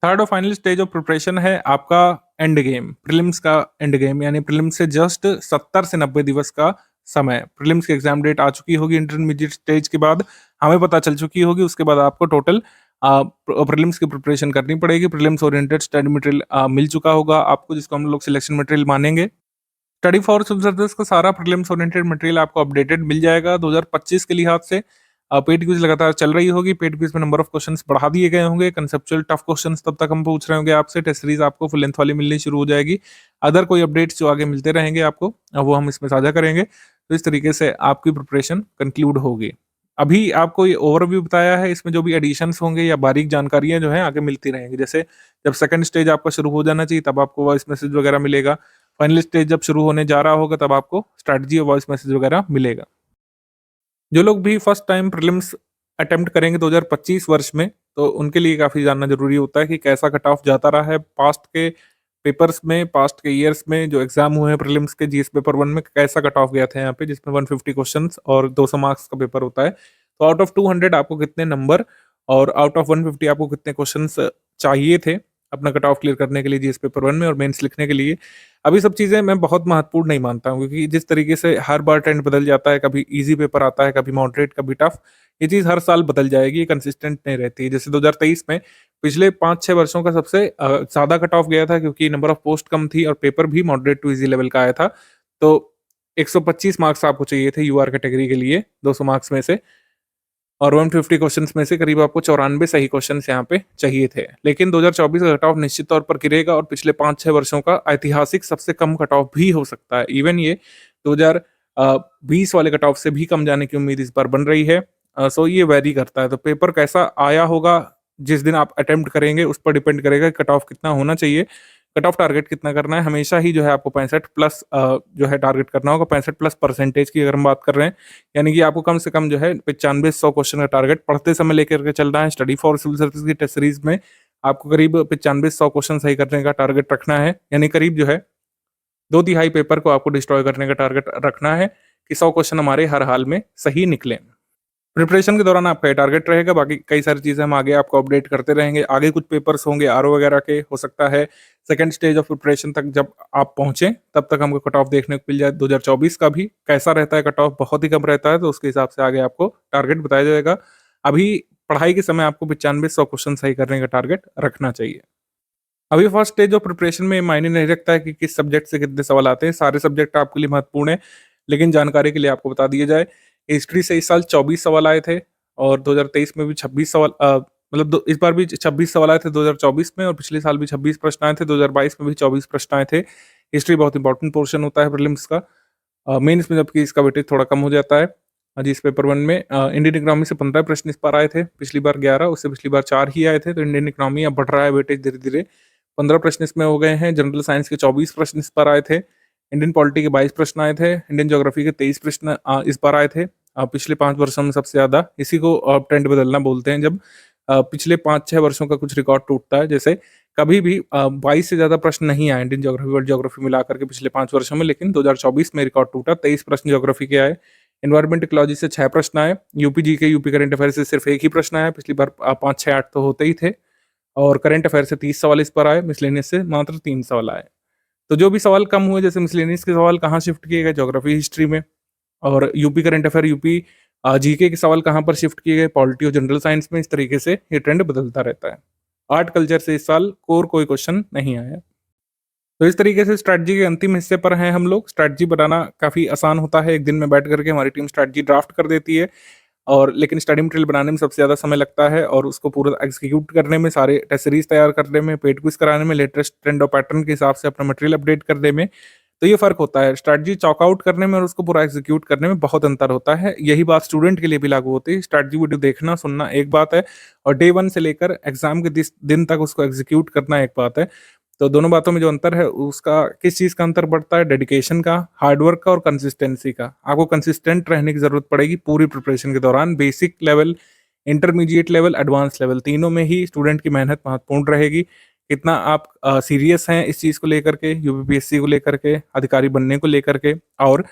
थर्ड और फाइनल स्टेज ऑफ प्रिपरेशन है आपका एंड गेम, प्रीलिम्स का एंड गेम, यानी प्रीलिम्स से जस्ट 70 से 90 दिवस का समय। प्रीलिम्स की एग्जाम डेट आ चुकी होगी, इंटरमीडिएट स्टेज के बाद हमें पता चल चुकी होगी, उसके बाद आपको टोटल प्रीलिम्स की प्रिपरेशन करनी पड़ेगी। प्रीलिम्स ओरिएंटेड स्टडी मटेरियल मिल चुका होगा आपको, जिसको हम लोग सिलेक्शन मटेरियल मानेंगे। स्टडी फॉर सिविल सर्विसेज का सारा प्रीलिम्स ओरिएंटेड मटेरियल आपको अपडेटेड मिल जाएगा 2025 के लिहाज से। पेड क्विज लगातार चल रही होगी। पेड क्विज में नंबर ऑफ क्वेश्चंस बढ़ा दिए गए होंगे। कंसेप्चुअल टफ क्वेश्चंस तब तक हम पूछ रहे होंगे आपसे। टेस्ट सीरीज आपको फुल लेंथ वाली मिलनी शुरू हो जाएगी। अदर कोई अपडेट्स जो आगे मिलते रहेंगे आपको, वो हम इसमें साझा करेंगे। तो इस तरीके से आपकी प्रिपरेशन कंक्लूड होगी। अभी आपको ये ओवरव्यू बताया है, इसमें जो भी एडिशंस होंगे या बारीक जानकारियां जो है आगे मिलती रहेंगी। जैसे जब सेकंड स्टेज आपका शुरू हो जाना चाहिए तब आपको वॉइस मैसेज वगैरह मिलेगा। फाइनल स्टेज जब शुरू होने जा रहा होगा तब आपको स्ट्रैटेजी और वॉइस मैसेज वगैरह मिलेगा। जो लोग भी फर्स्ट टाइम प्रीलिम्स अटेम्प्ट करेंगे 2025 वर्ष में, तो उनके लिए काफ़ी जानना ज़रूरी होता है कि कैसा कट ऑफ जाता रहा है पास्ट के पेपर्स में, पास्ट के ईयर्स में जो एग्जाम हुए हैं प्रीलिम्स के। जीएस पेपर 1 में कैसा कट ऑफ गया था यहाँ पे, जिसमें 150 क्वेश्चंस और 200 मार्क्स का पेपर होता है। तो आउट ऑफ 200 आपको कितने नंबर और आउट ऑफ 150 आपको कितने क्वेश्चंस चाहिए थे अपना कट ऑफ क्लियर करने के लिए जीएस पेपर 1 में और मेंस लिखने के लिए। अभी सब चीज़ें मैं बहुत महत्वपूर्ण नहीं मानता हूँ, क्योंकि जिस तरीके से हर बार ट्रेंड बदल जाता है, कभी इजी पेपर आता है, कभी मॉडरेट, कभी टफ, ये चीज़ हर साल बदल जाएगी, ये कंसिस्टेंट नहीं रहती। जैसे 2023 में पिछले 5-6 वर्षों का सबसे ज़्यादा कट ऑफ गया था, क्योंकि नंबर ऑफ पोस्ट कम थी और पेपर भी मॉडरेट टू इजी लेवल का आया था। तो 125 मार्क्स आपको चाहिए थे यूआर कैटेगरी के लिए 200 मार्क्स में से, और 150 क्वेश्चंस में से करीब आपको 94 सही क्वेश्चंस यहाँ पे चाहिए थे। लेकिन 2024 का कट ऑफ निश्चित तौर पर गिरेगा और पिछले 5-6 वर्षों का ऐतिहासिक सबसे कम कट ऑफ भी हो सकता है। इवन ये 2020 वाले कट ऑफ से भी कम जाने की उम्मीद इस बार बन रही है। सो ये वेरी करता है। तो पेपर कैसा आया होगा जिस दिन आप अटेम्प्ट करेंगे उस पर डिपेंड करेगा कट ऑफ कितना होना चाहिए। कट ऑफ टारगेट कितना करना है, हमेशा ही जो है आपको 65 प्लस जो है टारगेट करना होगा। 65 प्लस परसेंटेज की अगर हम बात कर रहे हैं, यानी कि आपको कम से कम जो है 95-100 क्वेश्चन का टारगेट पढ़ते समय लेकर के चलना है। स्टडी फॉर सिविल सर्विस की टेस्ट सीरीज में आपको करीब 95-100 क्वेश्चन सही करने का टारगेट रखना है, यानी करीब जो है 2/3 पेपर को आपको डिस्ट्रॉय करने का टारगेट रखना है कि 100 क्वेश्चन हमारे हर हाल में सही निकले। प्रिपरेशन के दौरान आपका ये टारगेट रहेगा। बाकी कई सारी चीज़ें हम आगे आपको अपडेट करते रहेंगे। आगे कुछ पेपर्स होंगे आरओ वगैरह के, हो सकता है सेकंड स्टेज ऑफ प्रिपरेशन तक जब आप पहुंचे तब तक हमको कट ऑफ देखने को मिल जाए। 2024 का भी कैसा रहता है, कट ऑफ बहुत ही कम रहता है, तो उसके हिसाब से आगे आपको टारगेट बताया जाएगा। अभी पढ़ाई के समय आपको 95-100 क्वेश्चन सही करने का टारगेट रखना चाहिए। अभी फर्स्ट स्टेज ऑफ प्रिपरेशन में मायने नहीं रखता है कि किस सब्जेक्ट से कितने सवाल आते हैं, सारे सब्जेक्ट आपके लिए महत्वपूर्ण है। लेकिन जानकारी के लिए आपको बता दिया जाए, हिस्ट्री से इस साल 24 सवाल आए थे और 2023 में भी 26 सवाल मतलब इस बार भी 26 सवाल आए थे 2024 में, और पिछले साल भी 26 प्रश्न आए थे। 2022 में भी 24 प्रश्न आए थे। हिस्ट्री बहुत इंपॉर्टेंट पोर्शन होता है प्रीलिम्स का। मेंस में जबकि इसका वेटेज थोड़ा कम हो जाता है। जिस पेपर 1 में इंडियन इकोनॉमी से 15 प्रश्न इस बार आए थे, पिछली बार 11, उससे पिछली बार 4 ही आए थे। तो इंडियन इकोनॉमी अब बढ़ रहा है वेटेज धीरे धीरे, 15 प्रश्न इसमें हो गए हैं। जनरल साइंस के 24 प्रश्न इस बार आए थे। इंडियन पॉलिटी के 22 प्रश्न आए थे। इंडियन ज्योग्राफी के 23 प्रश्न इस बार आए थे। पिछले 5 वर्षों में सबसे ज्यादा। इसी को ट्रेंड बदलना बोलते हैं, जब पिछले 5-6 वर्षों का कुछ रिकॉर्ड टूटता है। जैसे कभी भी 22 से ज्यादा प्रश्न नहीं आए इंडियन ज्योग्राफी वर्ल्ड ज्योग्राफी मिलाकर के पिछले 5 वर्षों में, लेकिन 2024 में रिकॉर्ड टूटा। 23 प्रश्न ज्योग्राफी के आए। एनवायरमेंट इकोलॉजी से 6 प्रश्न आए। यूपी जी के यूपी करंट अफेयर से सिर्फ 1 ही प्रश्न आया। पिछली बार 5, 6, 8 तो होते ही थे। और करंट अफेयर से 30 सवाल इस पर आए। मिसलेनियस से मात्र 3 सवाल आए। तो जो भी सवाल कम हुए, जैसे मिसलेनियस के सवाल कहाँ शिफ्ट किए गए, ज्योग्राफी हिस्ट्री में, और UP current affair UP GK के सवाल कहाँ पर शिफ्ट किए गए, पॉलिटी और जनरल साइंस में। इस तरीके से ये ट्रेंड बदलता रहता है। आर्ट कल्चर से इस साल कोर कोई क्वेश्चन नहीं आया। तो इस तरीके से स्ट्रैटेजी के अंतिम हिस्से पर हैं हम लोग। स्ट्रैटेजी बनाना काफ़ी आसान होता है, एक दिन में बैठ करके हमारी टीम स्ट्रैटेजी ड्राफ्ट कर देती है। और लेकिन स्टडी मटेरियल बनाने में सबसे ज़्यादा समय लगता है, और उसको पूरा एग्जीक्यूट करने में, सारे टेस्ट सीरीज तैयार करने में, पेड क्विज कराने में, लेटेस्ट ट्रेंड और पैटर्न के हिसाब से अपना मटेरियल अपडेट करने में। तो ये फ़र्क होता है। स्ट्रैटेजी चॉकआउट करने में और उसको पूरा एग्जीक्यूट करने में बहुत अंतर होता है। यही बात स्टूडेंट के लिए भी लागू होती है। स्ट्रैटेजी वीडियो देखना सुनना एक बात है, और डे 1 से लेकर एग्जाम के दिन तक उसको एग्जीक्यूट करना एक बात है। तो दोनों बातों में जो अंतर है, उसका किस चीज़ का अंतर पड़ता है? डेडिकेशन का, हार्डवर्क का और कंसिस्टेंसी का। आपको कंसिस्टेंट रहने की जरूरत पड़ेगी पूरी प्रिपरेशन के दौरान। Basic level, intermediate level, advance level, तीनों में ही स्टूडेंट की मेहनत महत्वपूर्ण रहेगी। कितना आप सीरियस हैं इस चीज़ को लेकर के, यूपीपीएससी को लेकर के, अधिकारी बनने को लेकर के, और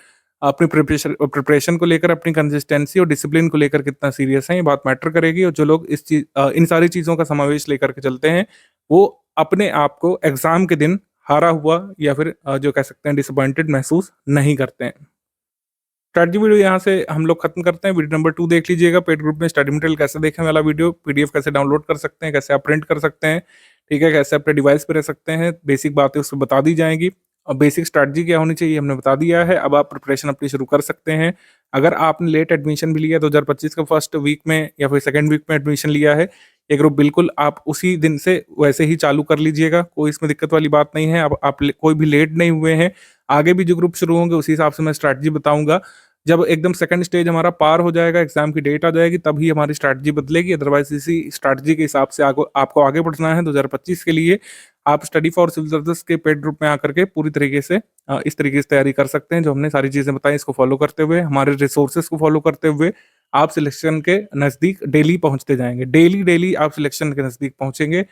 अपनी प्रिपरेशन को लेकर अपनी कंसिस्टेंसी और डिसिप्लिन को लेकर कितना सीरियस है, ये बात मैटर करेगी। और जो लोग इन सारी चीज़ों का समावेश लेकर के चलते हैं, वो अपने आप को एग्जाम के दिन हारा हुआ या फिर जो कह सकते हैं डिसअपॉइंटेड महसूस नहीं करते हैं। स्ट्रैटेजी वीडियो यहाँ से हम लोग खत्म करते हैं। वीडियो नंबर 2 देख लीजिएगा। पेड ग्रुप में स्टडी मटेरियल कैसे देखें वाला वीडियो, पीडीएफ कैसे डाउनलोड कर सकते हैं, कैसे आप प्रिंट कर सकते हैं, ठीक है, कैसे अपने डिवाइस पे रह सकते हैं, बेसिक बातें उसमें बता दी जाएंगी। और बेसिक स्ट्रैटेजी क्या होनी चाहिए हमने बता दिया है। अब आप प्रिपरेशन अपनी शुरू कर सकते हैं। अगर आपने लेट एडमिशन भी लिया 2025 का फर्स्ट वीक में या फिर सेकंड वीक में एडमिशन लिया है, ये ग्रुप बिल्कुल आप उसी दिन से वैसे ही चालू कर लीजिएगा, कोई इसमें दिक्कत वाली बात नहीं है। अब आप कोई भी लेट नहीं हुए हैं, आगे भी जो ग्रुप शुरू होंगे उसी हिसाब से मैं स्ट्रैटेजी बताऊंगा। जब एकदम सेकंड स्टेज हमारा पार हो जाएगा, एग्जाम की डेट आ जाएगी, तभी हमारी स्ट्रैटेजी बदलेगी। अदरवाइज इसी स्ट्रैटेजी के हिसाब से आपको आगे बढ़ना है 2025 के लिए। आप स्टडी फॉर सिविल सर्विसेज के पेड ग्रुप में आकर के पूरी तरीके से इस तरीके से तैयारी कर सकते हैं। जो हमने सारी चीजें बताई, इसको फॉलो करते हुए, हमारे रिसोर्सेज को फॉलो करते हुए आप सिलेक्शन के नजदीक डेली पहुंचते जाएंगे। डेली डेली आप सिलेक्शन के नजदीक पहुंचेंगे।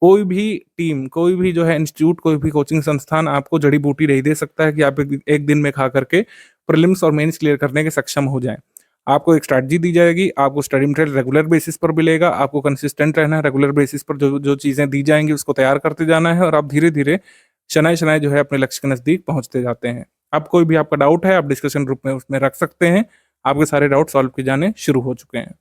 कोई भी टीम, कोई भी जो है इंस्टीट्यूट, कोई भी कोचिंग संस्थान आपको जड़ी बूटी नहीं दे सकता है कि आप एक दिन में खा करके प्रीलिम्स और मेंस क्लियर करने के सक्षम हो जाएं। आपको एक स्ट्रैटेजी दी जाएगी, आपको स्टडी मटेरियल रेगुलर बेसिस पर मिलेगा, आपको कंसिस्टेंट रहना है, रेगुलर बेसिस पर जो जो चीज़ें दी जाएंगी उसको तैयार करते जाना है, और आप धीरे धीरे शनाय शनाय जो है अपने लक्ष्य के नज़दीक पहुंचते जाते हैं। अब कोई भी आपका डाउट है, आप डिस्कशन ग्रुप में उसमें रख सकते हैं। आपके सारे डाउट सॉल्व किए जाने शुरू हो चुके हैं।